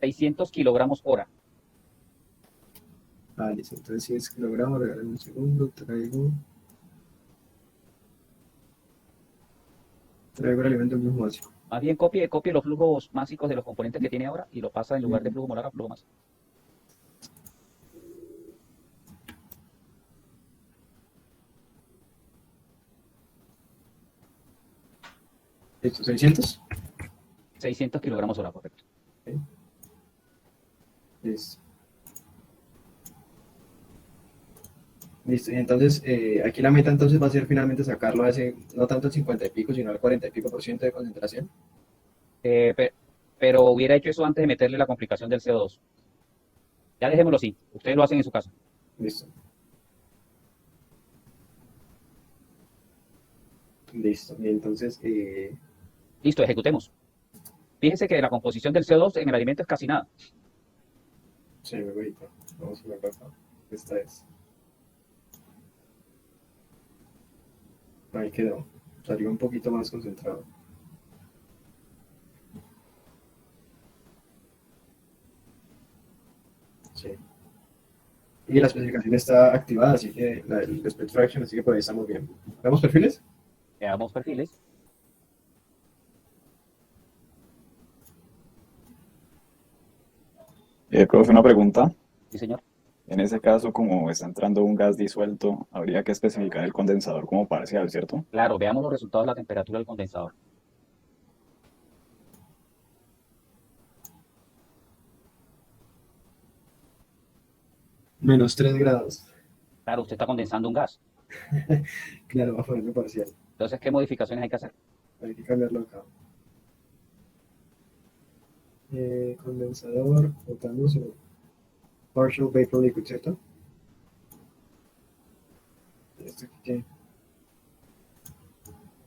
600 kilogramos hora. Ah, listo. Entonces, 100 kilogramos, regálame un segundo, traigo el alimento del mismo básico. Más bien copie los flujos másicos de los componentes que tiene ahora y lo pasa en lugar de flujo molar a flujo másico. Listo, 600. 600 kilogramos hora, correcto. Ok, listo. Listo, y entonces aquí la meta entonces va a ser finalmente sacarlo a ese, no tanto el 50 y pico, sino al 40 y pico por ciento de concentración. Pero hubiera hecho eso antes de meterle la complicación del CO2. Ya dejémoslo así. Ustedes lo hacen en su casa. Listo, listo. Y entonces, Listo, ejecutemos. Fíjense que la composición del CO2 en el alimento es casi nada. sí, me voy ahorita. Vamos a ver acá. Esta es. Ahí quedó. Salió un poquito más concentrado. Sí. Y la especificación está activada, así que el split fraction, así que por ahí estamos bien. ¿Vemos perfiles? Veamos perfiles. Profe, una pregunta. Sí, señor. En ese caso, como está entrando un gas disuelto, habría que especificar el condensador como parcial, ¿cierto? Claro, veamos los resultados de la temperatura del condensador. -3 grados. Claro, usted está condensando un gas. Claro, va a ponerlo parcial. Entonces, ¿qué modificaciones hay que hacer? Hay que cambiarlo acá. Condensador, botamos o partial vapor liquid, ¿cierto? Esto aquí, ¿qué?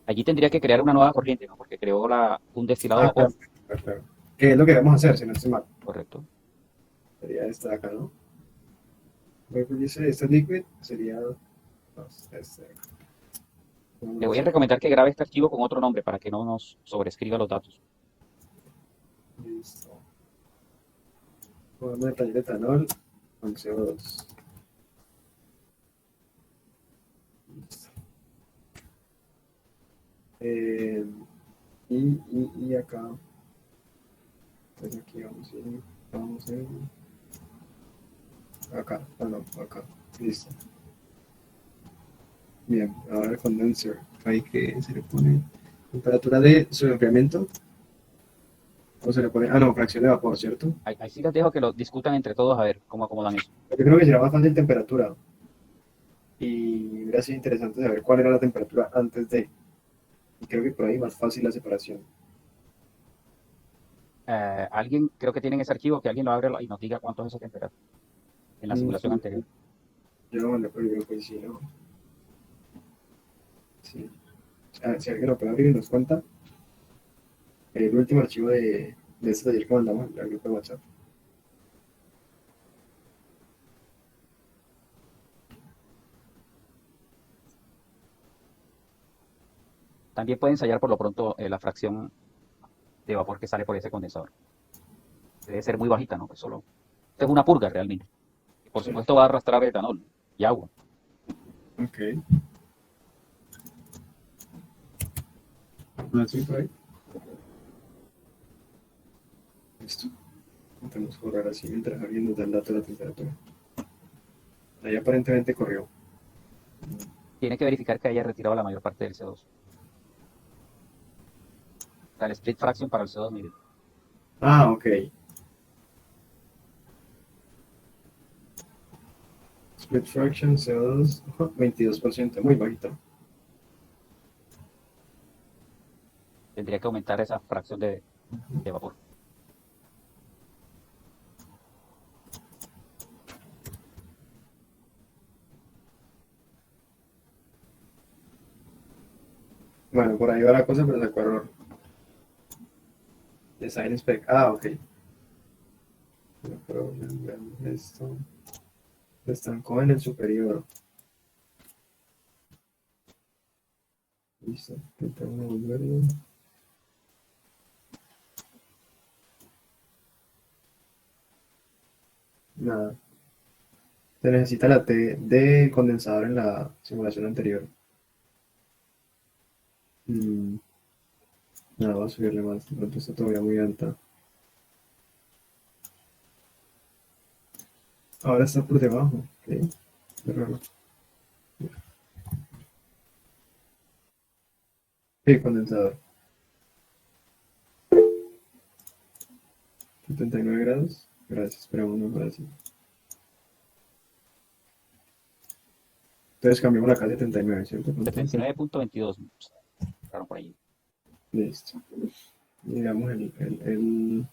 Allí tendría que crear una nueva corriente, ¿no? Porque creó un destilado a Ah, vapor. claro, claro, claro. ¿Qué es lo que vamos a hacer si no estoy mal? Correcto. Sería esta de acá, ¿no? Vapor dice, este liquid sería no, este de acá. Le voy a recomendar que grabe este archivo con otro nombre para que no nos sobrescriba los datos. Listo. Podemos detallar etanol con CO2. Listo. Eh, y acá, pues aquí vamos a ir acá, no, acá, listo. Bien, ahora el condenser, ahí que se le pone temperatura de su enfriamiento, o se le pone, no, fracción de vapor, ¿cierto? Ahí sí les dejo que lo discutan entre todos a ver cómo acomodan eso. Yo creo que será más fácil temperatura, y hubiera sido interesante saber cuál era la temperatura antes de, y creo que por ahí más fácil la separación. Alguien, creo que tienen ese archivo, que alguien lo abra y nos diga cuánto es esa temperatura en la simulación Sí, anterior. yo lo mandé por el grupo y sí, ¿no? Sí. Ah, si alguien lo puede abrir y nos cuenta, el último archivo de este taller que mandamos al grupo de WhatsApp. También puede ensayar por lo pronto la fracción de vapor que sale por ese condensador. Debe ser muy bajita, ¿no? Pues solo. Esto es una purga realmente. Y por Sí. supuesto va a arrastrar etanol y agua. Ok. Así por ahí. Listo. Intentamos correr así mientras alguien nos da el dato de la temperatura. Ahí aparentemente corrió. Tiene que verificar que haya retirado la mayor parte del CO2. O sea, el split fraction para el CO2 mide. Ah, ok. Split fraction CO2, 22%, muy bajito. Tendría que aumentar esa fracción de vapor. Bueno, por ahí va la cosa, pero sacó error. Design spec. Ah, ok. No problem, veamos esto. Se estancó en el superior. Listo. Intentamos devolverlo. Nada. Se necesita la T del condensador en la simulación anterior. Mm, nada, voy a subirle más. De pronto está todavía muy alta. Ahora está por debajo. Ok. Qué raro. Sí, condensador. 79 grados. Gracias, esperamos una para así. Entonces cambiamos la K a 79, ¿cierto? ¿Cuánto es? 79.22. Claro, por ahí. Listo. Digamos el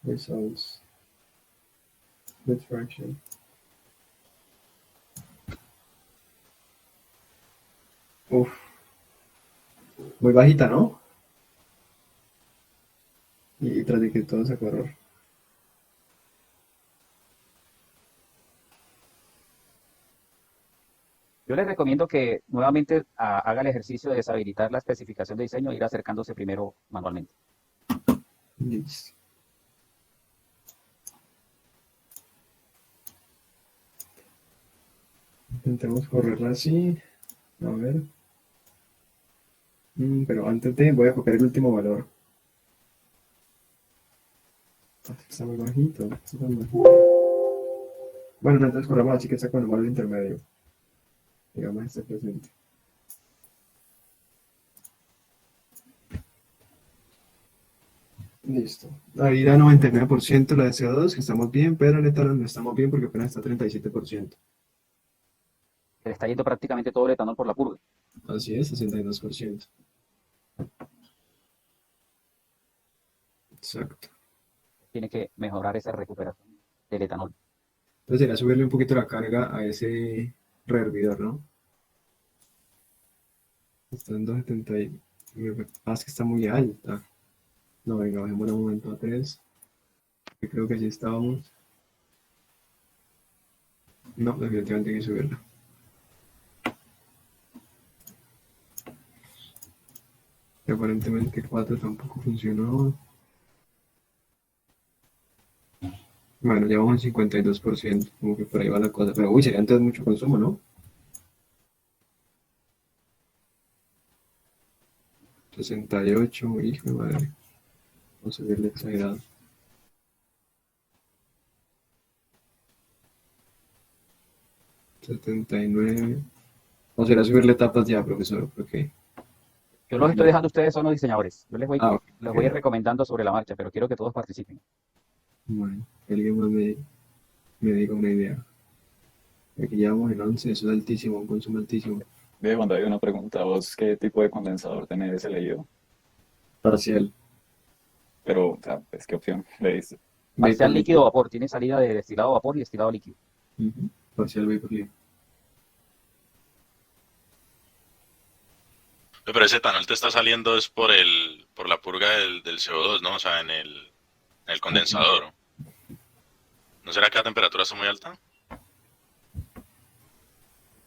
results. Split fraction. Uf, muy bajita, ¿no? Y tras de que todo sacó error. Yo les recomiendo que nuevamente haga el ejercicio de deshabilitar la especificación de diseño e ir acercándose primero manualmente. Listo. Intentemos correrla así. A ver. Pero antes de, voy a copiar el último valor. Ah, está muy bajito. Está tan bajito. Bueno, entonces corramos así que está con el valor intermedio. Digamos este presente. Listo. Ahí da 99% la de CO2, que estamos bien, pero el etanol no estamos bien porque apenas está 37%. Le está yendo prácticamente todo el etanol por la purga. Así es, 62%. Exacto. Tiene que mejorar esa recuperación del etanol. Entonces sería subirle un poquito la carga a ese rehervidor, ¿no? Está en 270 y... Ah, es que está muy alta. No, venga, bajemos un momento a 3. Que creo que así estábamos. No, definitivamente hay que subirla. Y aparentemente 4 tampoco funcionó. Bueno, ya vamos al 52%, como que por ahí va la cosa. Pero uy, sería entonces mucho consumo, ¿no? 68, hijo de madre. Vamos a subirle exagerado. 79. O será subirle etapas ya, profesor, porque... Yo los estoy dejando a ustedes, son los diseñadores. Yo les voy, Ah, ok, les ok. voy a ir recomendando sobre la marcha, pero quiero que todos participen. Bueno, que alguien más me diga una idea. Aquí ya vamos en 11, eso es altísimo, un consumo altísimo. Ve, cuando hay una pregunta, ¿vos qué tipo de condensador tenés elegido? Parcial. Pero, o sea, pues, ¿qué opción le diste? Parcial Vapor líquido o liquid. vapor, tiene salida de destilado a vapor y destilado líquido. Ujú. Parcial vapor liquid. Pero ese etanol te está saliendo es por la purga del CO2, ¿no? O sea, en el condensador. ¿No será que la temperatura está muy alta?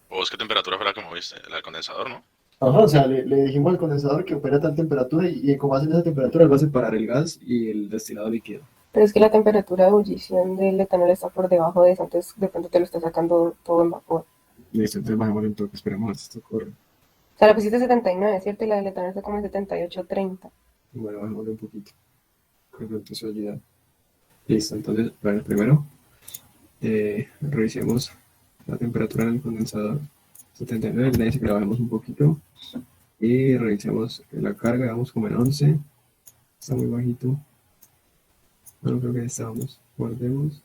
¿O vos qué temperatura fue la que moviste? La del condensador, ¿no? Ajá, o sea, le dijimos al condensador que opera a tal temperatura y como hacen esa temperatura, él va a separar el gas y el destilado líquido. Pero es que la temperatura de ebullición del etanol está por debajo de eso, entonces de pronto te lo está sacando todo en vapor. Listo, entonces bajemos un toque, esperemos a ver si esto corre. O sea, la pusiste 79, ¿cierto? Y la del etanol está como en 78,30. Bueno, bajemos un poquito. Que pronto se olvida. Listo, entonces, bueno, primero revisemos la temperatura en el condensador. 79, le dice que la bajemos un poquito. Y revisemos la carga, vamos como en 11. Está muy bajito. No creo que estamos. Guardemos.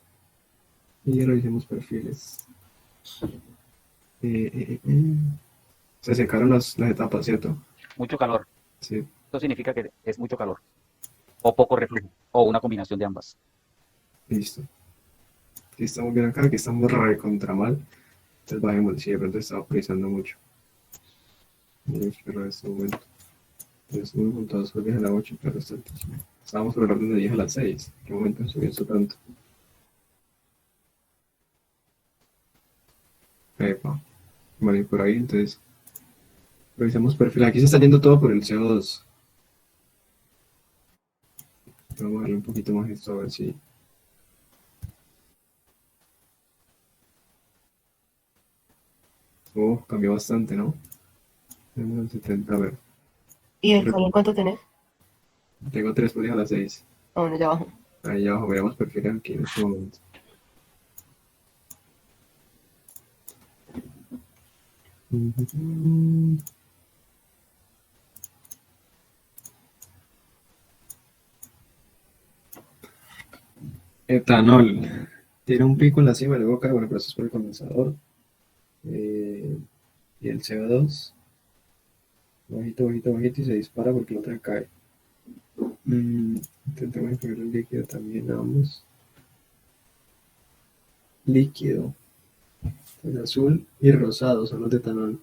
Y revisemos perfiles. Se secaron las etapas, ¿cierto? Mucho calor. Sí, Esto significa que es mucho calor. O poco reflujo. O una combinaón de ambas. listo. Aquí estamos bien acá, aquí estamos recontra mal. Entonces bajemos, si de pronto está vaporizando mucho. Voy a esperar este momento. Entonces 1.2 a la 8, pero está altísimo. Estábamos por el orden de 10 a las 6. ¿Qué momento subió esto tanto? Epa. Vale, por ahí, entonces revisamos perfil. Aquí se está yendo todo por el CO2. Vamos a darle un poquito más esto a ver si. Oh, cambió bastante, ¿no? Tenemos el 70, a ver. ¿Y el calor cuánto tenés? Tengo 3 por 10 a las 6. Ah, bueno, ya abajo. Ahí abajo veremos perfiles aquí en este momento. Etanol. Tiene un pico en la cima y luego cae, bueno, pero eso es por el condensador. Y el CO2. Bajito, bajito, bajito y se dispara porque la otra cae. Intentemos imprimir el líquido también, vamos. Líquido. El azul y rosado son los de etanol.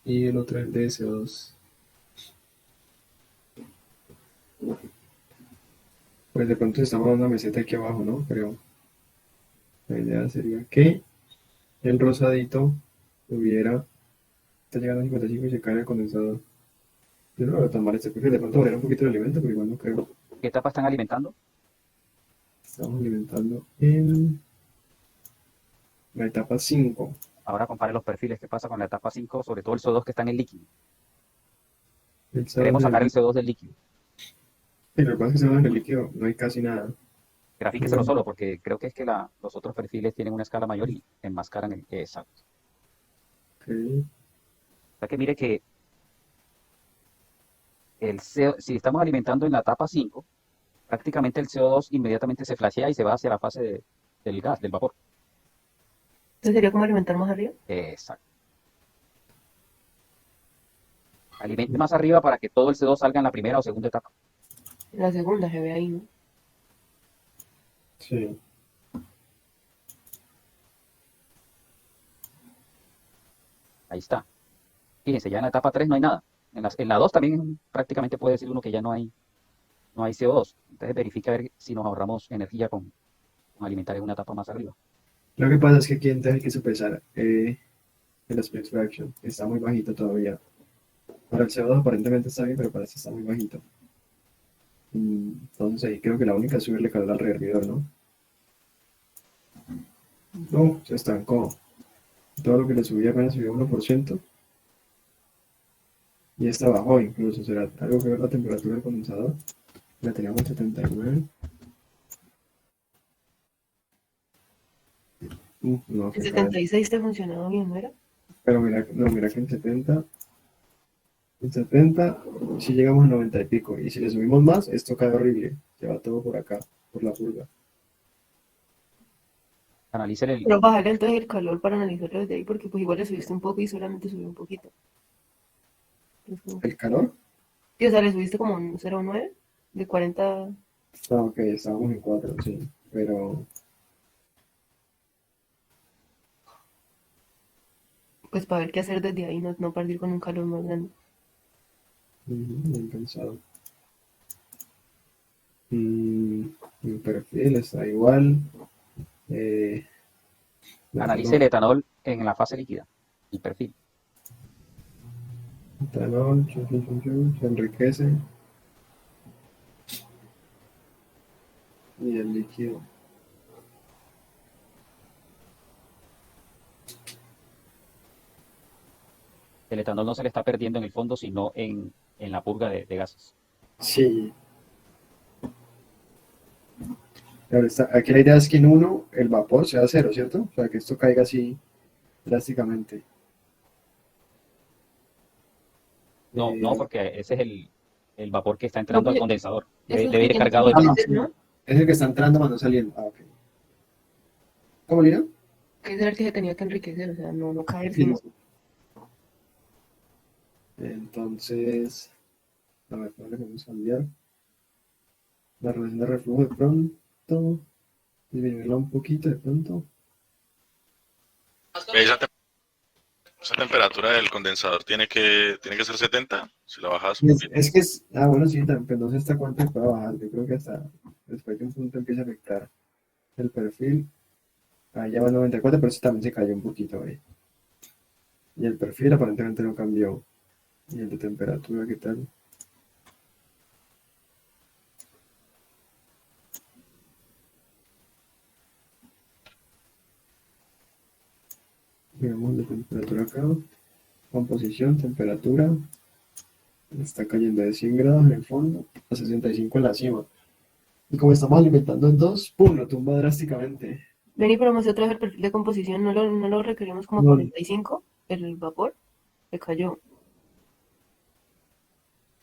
Y el otro es el de CO2. Pues de pronto estamos dando una meseta aquí abajo, ¿no? Pero la idea sería que el rosadito tuviera. Está llegando a 55 y se cae en el condensador. Yo no lo veo tan mal este perfil. De pronto variar un poquito el alimento, pero igual no creo. ¿Qué etapa están alimentando? Estamos alimentando en la etapa 5. Ahora compare los perfiles. ¿Qué pasa con la etapa 5? Sobre todo el CO2 que está en el líquido. El Queremos sacar el líquido. CO2 del líquido. Y lo que pasa es que se va en el líquido, no hay casi nada. Grafíqueselo solo porque creo que es que los otros perfiles tienen una escala mayor y enmascaran el exacto. Ok. O sea que mire que si estamos alimentando en la etapa 5, prácticamente el CO2 inmediatamente se flashea y se va hacia la fase del gas, del vapor. Entonces sería como alimentar más arriba. Exacto. Alimente más arriba para que todo el CO2 salga en la primera o segunda etapa. La segunda se ve ahí, ¿no? Sí. Ahí está. Fíjense, ya en la etapa 3 no hay nada. En la 2 también prácticamente puede decir uno que ya no hay CO2. Entonces verifique a ver si nos ahorramos energía con alimentar en una etapa más arriba. Lo que pasa es que aquí entonces hay que sopesar el split fraction. Está muy bajito todavía. Para el CO2 aparentemente está bien, pero para este está muy bajito. Entonces ahí creo que la única es subirle calor al rehervidor, ¿no? No, se estancó. Todo lo que le subía apenas subió 1%. Y esta bajó incluso. ¿Será algo que ver la temperatura del condensador? La teníamos en 79. No, El que cae. 76 te funcionaba bien, ¿no era? Pero mira, no, mira que en 70 si llegamos a 90 y pico. Y si le subimos más, esto cae horrible. Se va todo por acá, por la purga. Analice el, Pero bajarle entonces el calor para analizarlo desde ahí, porque pues igual le subiste un poco y solamente subió un poquito. Entonces, como... ¿El calor? Sí, o sea, le subiste como un 0,9 de 40. Ah, ok, estábamos en 4, sí. Pero Pues para ver qué hacer desde ahí, no partir con un calor más grande. bien pensado. El perfil está igual. analice el etanol en la fase líquida, el perfil. Etanol, se enriquece. Y el líquido. El etanol no se le está perdiendo en el fondo, sino en la purga de gases. Sí. Claro, aquí la idea es que en uno el vapor sea cero, ¿cierto? O sea, que esto caiga así drásticamente. No, no, Eh, porque ese es el vapor que está No, entrando al pues, condensador. eso es Debe ir que cargado de ah, no, etanol. enriquecer, sí. ¿no? Es el que está entrando, más no saliendo. Ah, ok. ¿Cómo, Lina? Que ese era el que se tenía que enriquecer, o sea, no caer, Sí, sí, sino. sí. Entonces, a ver, ¿cuál le podemos cambiar? La relación de reflujo de pronto, disminuirla un poquito de pronto. Esa, esa temperatura del condensador tiene que ser 70. Si la bajas un poquito. Es que es, ah, bueno, sí, pues no sé hasta cuánto puede bajar. Yo creo que hasta después de un punto empieza a afectar el perfil. Ahí ya va 94, pero sí también se cayó un poquito ahí. Y el perfil aparentemente no cambió. Y el de temperatura, ¿qué tal? Veamos la temperatura acá. Composición, temperatura. Está cayendo de 100 grados en el fondo a 65 en la cima. Y como estamos alimentando en dos, ¡pum! Lo tumba drásticamente. Vení, pero otra vez el perfil de composición, no lo requerimos como a No, 45, el vapor, se cayó.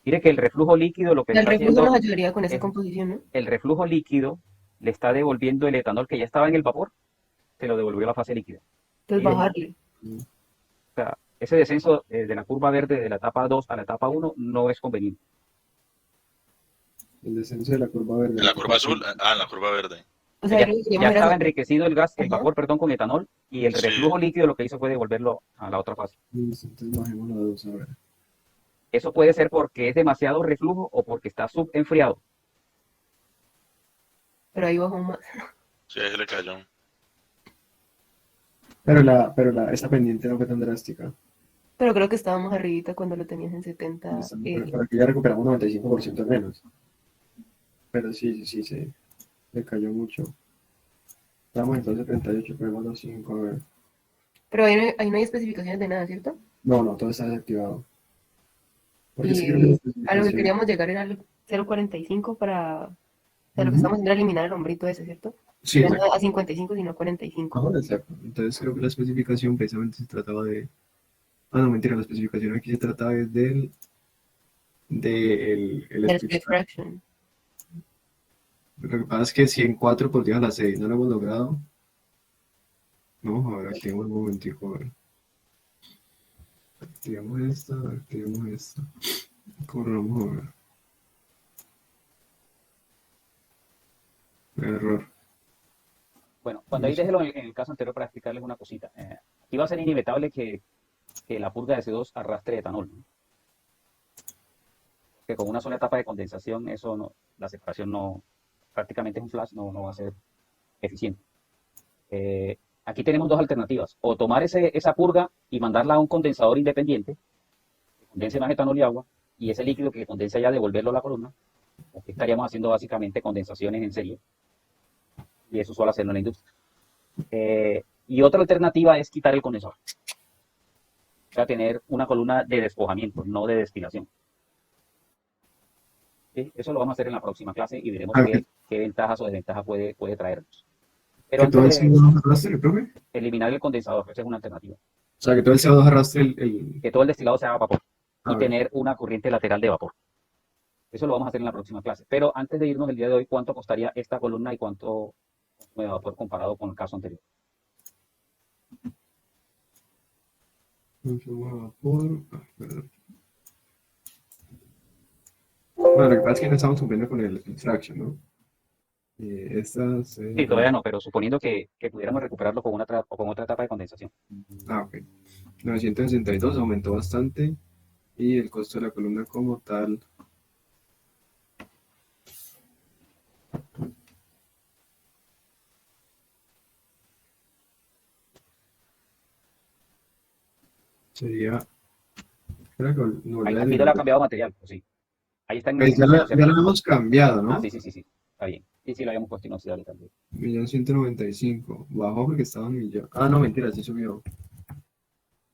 Mire que el reflujo líquido lo que El está reflujo nos haciendo ayudaría con esa es composición, ¿no? el reflujo líquido le está devolviendo el etanol que ya estaba en el vapor, se lo devolvió a la fase líquida. Entonces Y bajarle. o sea, ese descenso de la curva verde de la etapa 2 a la etapa 1 no es conveniente. el descenso de la curva verde. En la curva azul, en la curva verde. O sea, sea, ahí ya, lo que ya queríamos era. estaba enriquecido el gas, el Ajá. vapor, perdón, con etanol, y el Sí, reflujo líquido lo que hizo fue devolverlo a la otra fase. Listo, entonces bajemos la dos a ver. Eso puede ser porque es demasiado reflujo o porque está subenfriado. Pero ahí bajó más. sí, ahí se le cayó. Esa pendiente no fue tan drástica. Pero creo que estábamos arribita cuando lo tenías en 70. Por aquí ya recuperamos 95% menos. Pero sí, sí, sí, se cayó mucho. Estamos entonces 38, ponemos los 5, a ver. Pero ahí no hay especificaciones de nada, ¿cierto? No, no, todo está desactivado. Porque es que creo que la Y a lo que especificación. queríamos llegar era al 0,45 para. O sea, lo que Ujú. estamos haciendo era eliminar el hombrito ese, ¿cierto? Sí, Ya no exacto. a 55, sino a 45. Ajá, exacto. Entonces creo que la especificación precisamente se trataba de. Ah, no, mentira, la especificación aquí se trataba el Del split split frac. fraction. Lo que pasa es que si en 4 por 10 a la 6 no lo hemos logrado. Vamos a ver, activemos un momentico, a ver. Activemos esta. ¿Cómo lo vamos a ver? Error. Bueno, cuando ahí déjelo en el caso anterior para explicarles una cosita. Aquí va a ser inevitable que la purga de CO2 arrastre etanol, ¿no? Que con una sola etapa de condensación, eso no, la separación no, prácticamente es un flash, no va a ser eficiente. Aquí tenemos dos alternativas, o tomar esa purga y mandarla a un condensador independiente, que condense más etanol y agua, y ese líquido que condensa ya devolverlo a la columna. Aquí estaríamos haciendo básicamente condensaciones en serie, y eso suele hacerlo en la industria. Y otra alternativa es quitar el condensador, o sea, tener una columna de despojamiento, no de destilación. ¿Sí? Eso lo vamos a hacer en la próxima clase y veremos Ah, qué ventajas o desventajas puede traernos. Pero que antes todo el de CO2 arrastre, profe. eliminar el condensador, esa es una alternativa. O sea, que todo el CO2 arrastre Que todo el destilado sea vapor a y ver, tener una corriente lateral de vapor. Eso lo vamos a hacer en la próxima clase. Pero antes de irnos el día de hoy, ¿cuánto costaría esta columna y cuánto de vapor comparado con el caso anterior? consumo de vapor. Perdón. Bueno, lo que pasa es que no estamos cumpliendo con el extraction, ¿no? Estas. Sí, todavía no, pero suponiendo que pudiéramos recuperarlo con otra etapa de condensación. Ah, ok. 962 aumentó bastante y el costo de la columna como tal. Sería. Creo que no volví a Aquí no le ha eliminar. cambiado material, pues sí. Ahí está Pues en acero, ya ¿cierto? lo hemos cambiado, Ah, ¿no? sí, sí, sí, sí. Está bien. Sí, sí, lo habíamos puesto inoxidable también. 1.195.000. Bajó porque estaba en millón. Ah, no, mentira, sí subió. Ya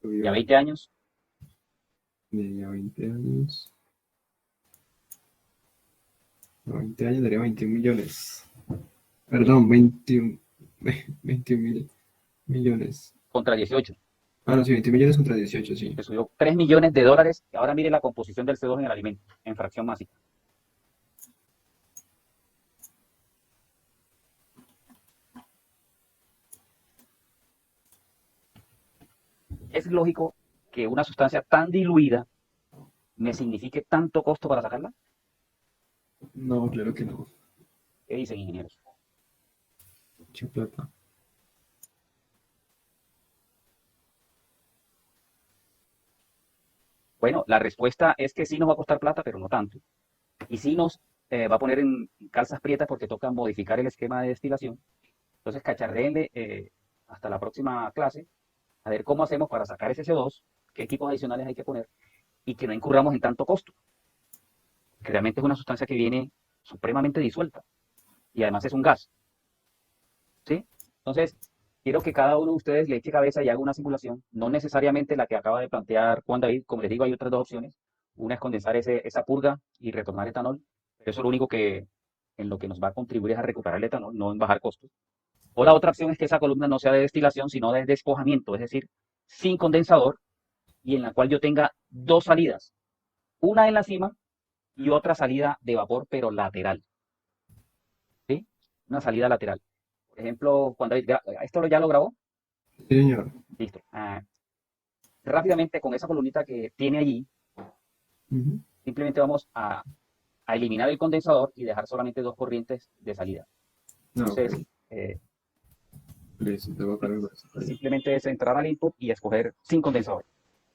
Subió 20 años, de 20 años. A 20 años daría 21 millones. Perdón, 21, 21.000 millones. contra 18. Ah, no, sí, 20 millones contra 18, sí. Se subió 3 millones de dólares. Y ahora mire la composición del CO2 en el alimento, en fracción másica. Es lógico que una sustancia tan diluida me signifique tanto costo para sacarla. No, claro que no. ¿Qué dicen, ingenieros? Mucha plata. Bueno, la respuesta es que sí nos va a costar plata, pero no tanto. Y sí nos va a poner en calzas prietas porque toca modificar el esquema de destilación. Entonces, cacharréenle hasta la próxima clase a ver cómo hacemos para sacar ese CO2, qué equipos adicionales hay que poner y que no incurramos en tanto costo. Que realmente es una sustancia que viene supremamente disuelta y además es un gas. ¿Sí? Entonces, quiero que cada uno de ustedes le eche cabeza y haga una simulación, no necesariamente la que acaba de plantear Juan David, como les digo, hay otras dos opciones. Una es condensar esa purga y retornar etanol, pero eso es lo único que en lo que nos va a contribuir es a recuperar el etanol, no en bajar costos. O la otra opción es que esa columna no sea de destilación, sino de despojamiento, es decir, sin condensador y en la cual yo tenga dos salidas, una en la cima y otra salida de vapor, pero lateral. ¿Sí? Una salida lateral. Por ejemplo, cuando esto ya lo grabó, Sí, señor. listo. Rápidamente con esa columnita que tiene allí, Ujú. simplemente vamos a eliminar el condensador y dejar solamente dos corrientes de salida. No, Entonces, ok. Listo, te voy a poner eso. simplemente es entrar al input y escoger sin condensador.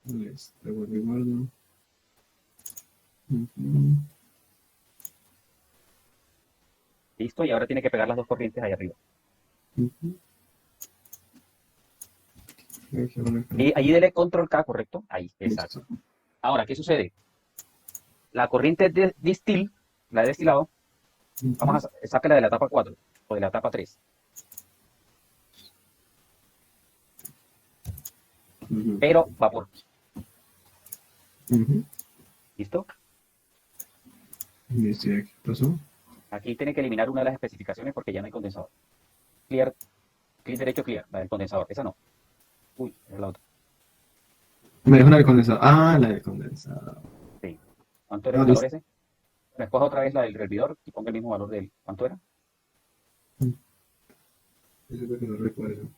Listo, te vuelvo y guardo. Ujú. Listo, y ahora tiene que pegar las dos corrientes ahí arriba. Ujú. Aquí van acá. Y allí dele control K, ¿correcto? Ahí, exacto. Listo. Ahora, ¿qué sucede? La corriente de distill, la de destilado, vamos a sacarla de la etapa 4 o de la etapa 3. Ujú. Pero vapor. Ujú. ¿Listo? Listo, ¿y aquí qué pasó? Aquí tiene que eliminar una de las especificaciones porque ya no hay condensador. Clear, clic derecho, clear, la del condensador. Esa no. Uy, esa es la otra. Me dejo la del condensador. Ah, la del condensador. Sí. ¿Cuánto era Ah, el calor listo. ese? Me escoja otra vez la del hervidor y ponga el mismo valor del. ¿Cuánto era? Eso es lo que no recuerdo.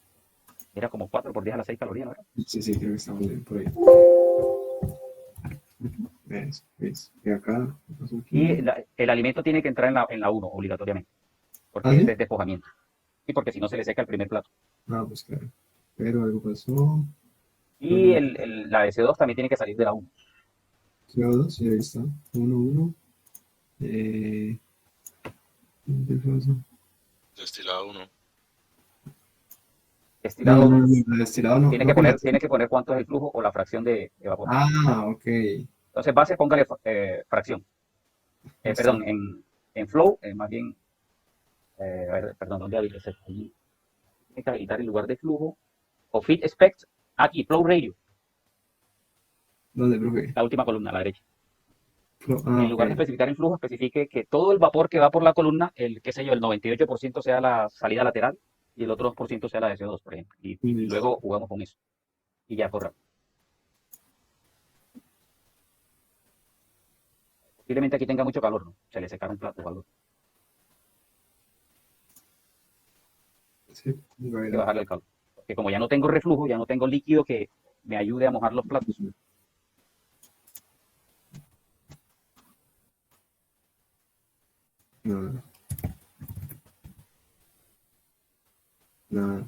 Era como 4 por 10 a las 6 calorías, ¿no era? Sí, sí, creo que estamos bien por ahí. ¿Ves? ¿Ves? Y acá, ¿qué pasó Y aquí? el alimento tiene que entrar en la 1 obligatoriamente, ¿Ah, porque es sí? de despojamiento. Y porque si no se le seca el primer plato. Ah, pues claro. Pero algo pasó. Y la de CO2 también tiene que salir de la 1. CO2, y ahí está. 1, 1. ¿Qué pasó? Destilado 1. No, Destilado no, 1. no, no, destilado no, Tiene no que con la poner, T. tiene que poner cuánto es el flujo o la fracción de vapor. Ah, ok. Entonces, base, póngale fracción. Listo. Perdón, en flow, más bien, a ver, perdón, ¿dónde habilita? Allí tiene que habilitar el lugar de flujo. O fit spec, aquí, flow radio, ¿Dónde, profe? la última columna a la derecha. Ah, En ok. lugar de especificar en flujo, especifique que todo el vapor que va por la columna, el, qué sé yo, el 98% sea la salida lateral y el otro 2% sea la de CO2, por ejemplo. Y Listo. luego jugamos con eso. Y ya corramos. Posiblemente aquí tenga mucho calor, ¿no? Se le secaron platos o algo. Sí, va a Hay ir que bajarle el calor. Porque como ya no tengo reflujo, ya no tengo líquido que me ayude a mojar los platos. Nada, nada.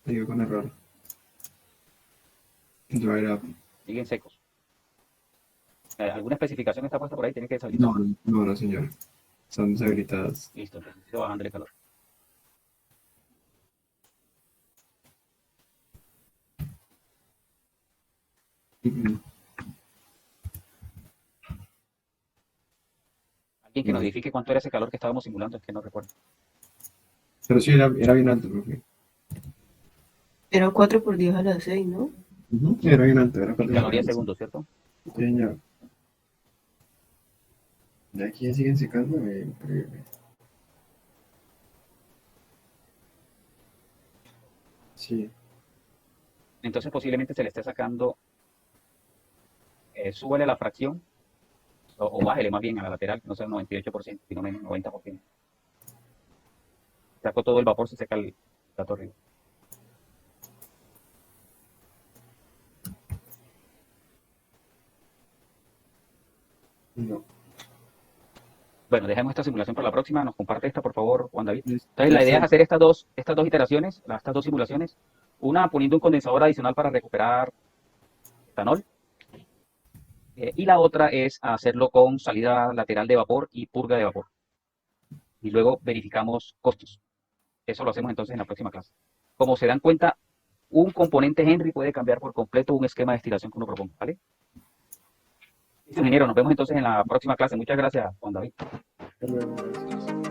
Digo con error. Dry up. Siguen secos. ¿Alguna especificación está puesta por ahí? Tiene que deshabilitar. No, no, no, señor. Son deshabilitadas. Listo, entonces sigo bajándole calor. Mm, Alguien que nos no. verifique cuánto era ese calor que estábamos simulando, es que no recuerdo. Pero sí, era bien alto, profe. Era 4 por 10 a las 6, ¿no? Ujú, sí, era bien alto, era En 4 calorías millones. segundos, ¿cierto? Sí, señor. De aquí siguen secando, increíble. Sí, Entonces posiblemente se le esté sacando, súbele la fracción o bájele más bien a la lateral, no sea el 98%, sino menos 90%. Sacó todo el vapor, se seca el plato arriba. no. Bueno, dejemos esta simulación para la próxima. Nos comparte esta, por favor, Juan David. Listo, Entonces, ya la idea es está. hacer estas dos iteraciones, estas dos simulaciones. Una poniendo un condensador adicional para recuperar etanol. Y la otra es hacerlo con salida lateral de vapor y purga de vapor. Y luego verificamos costos. Eso lo hacemos entonces en la próxima clase. Como se dan cuenta, un componente Henry puede cambiar por completo un esquema de destilación que uno proponga, ¿vale? Listo, ingeniero, nos vemos entonces en la próxima clase. Muchas gracias, Juan David. Hasta luego, gracias.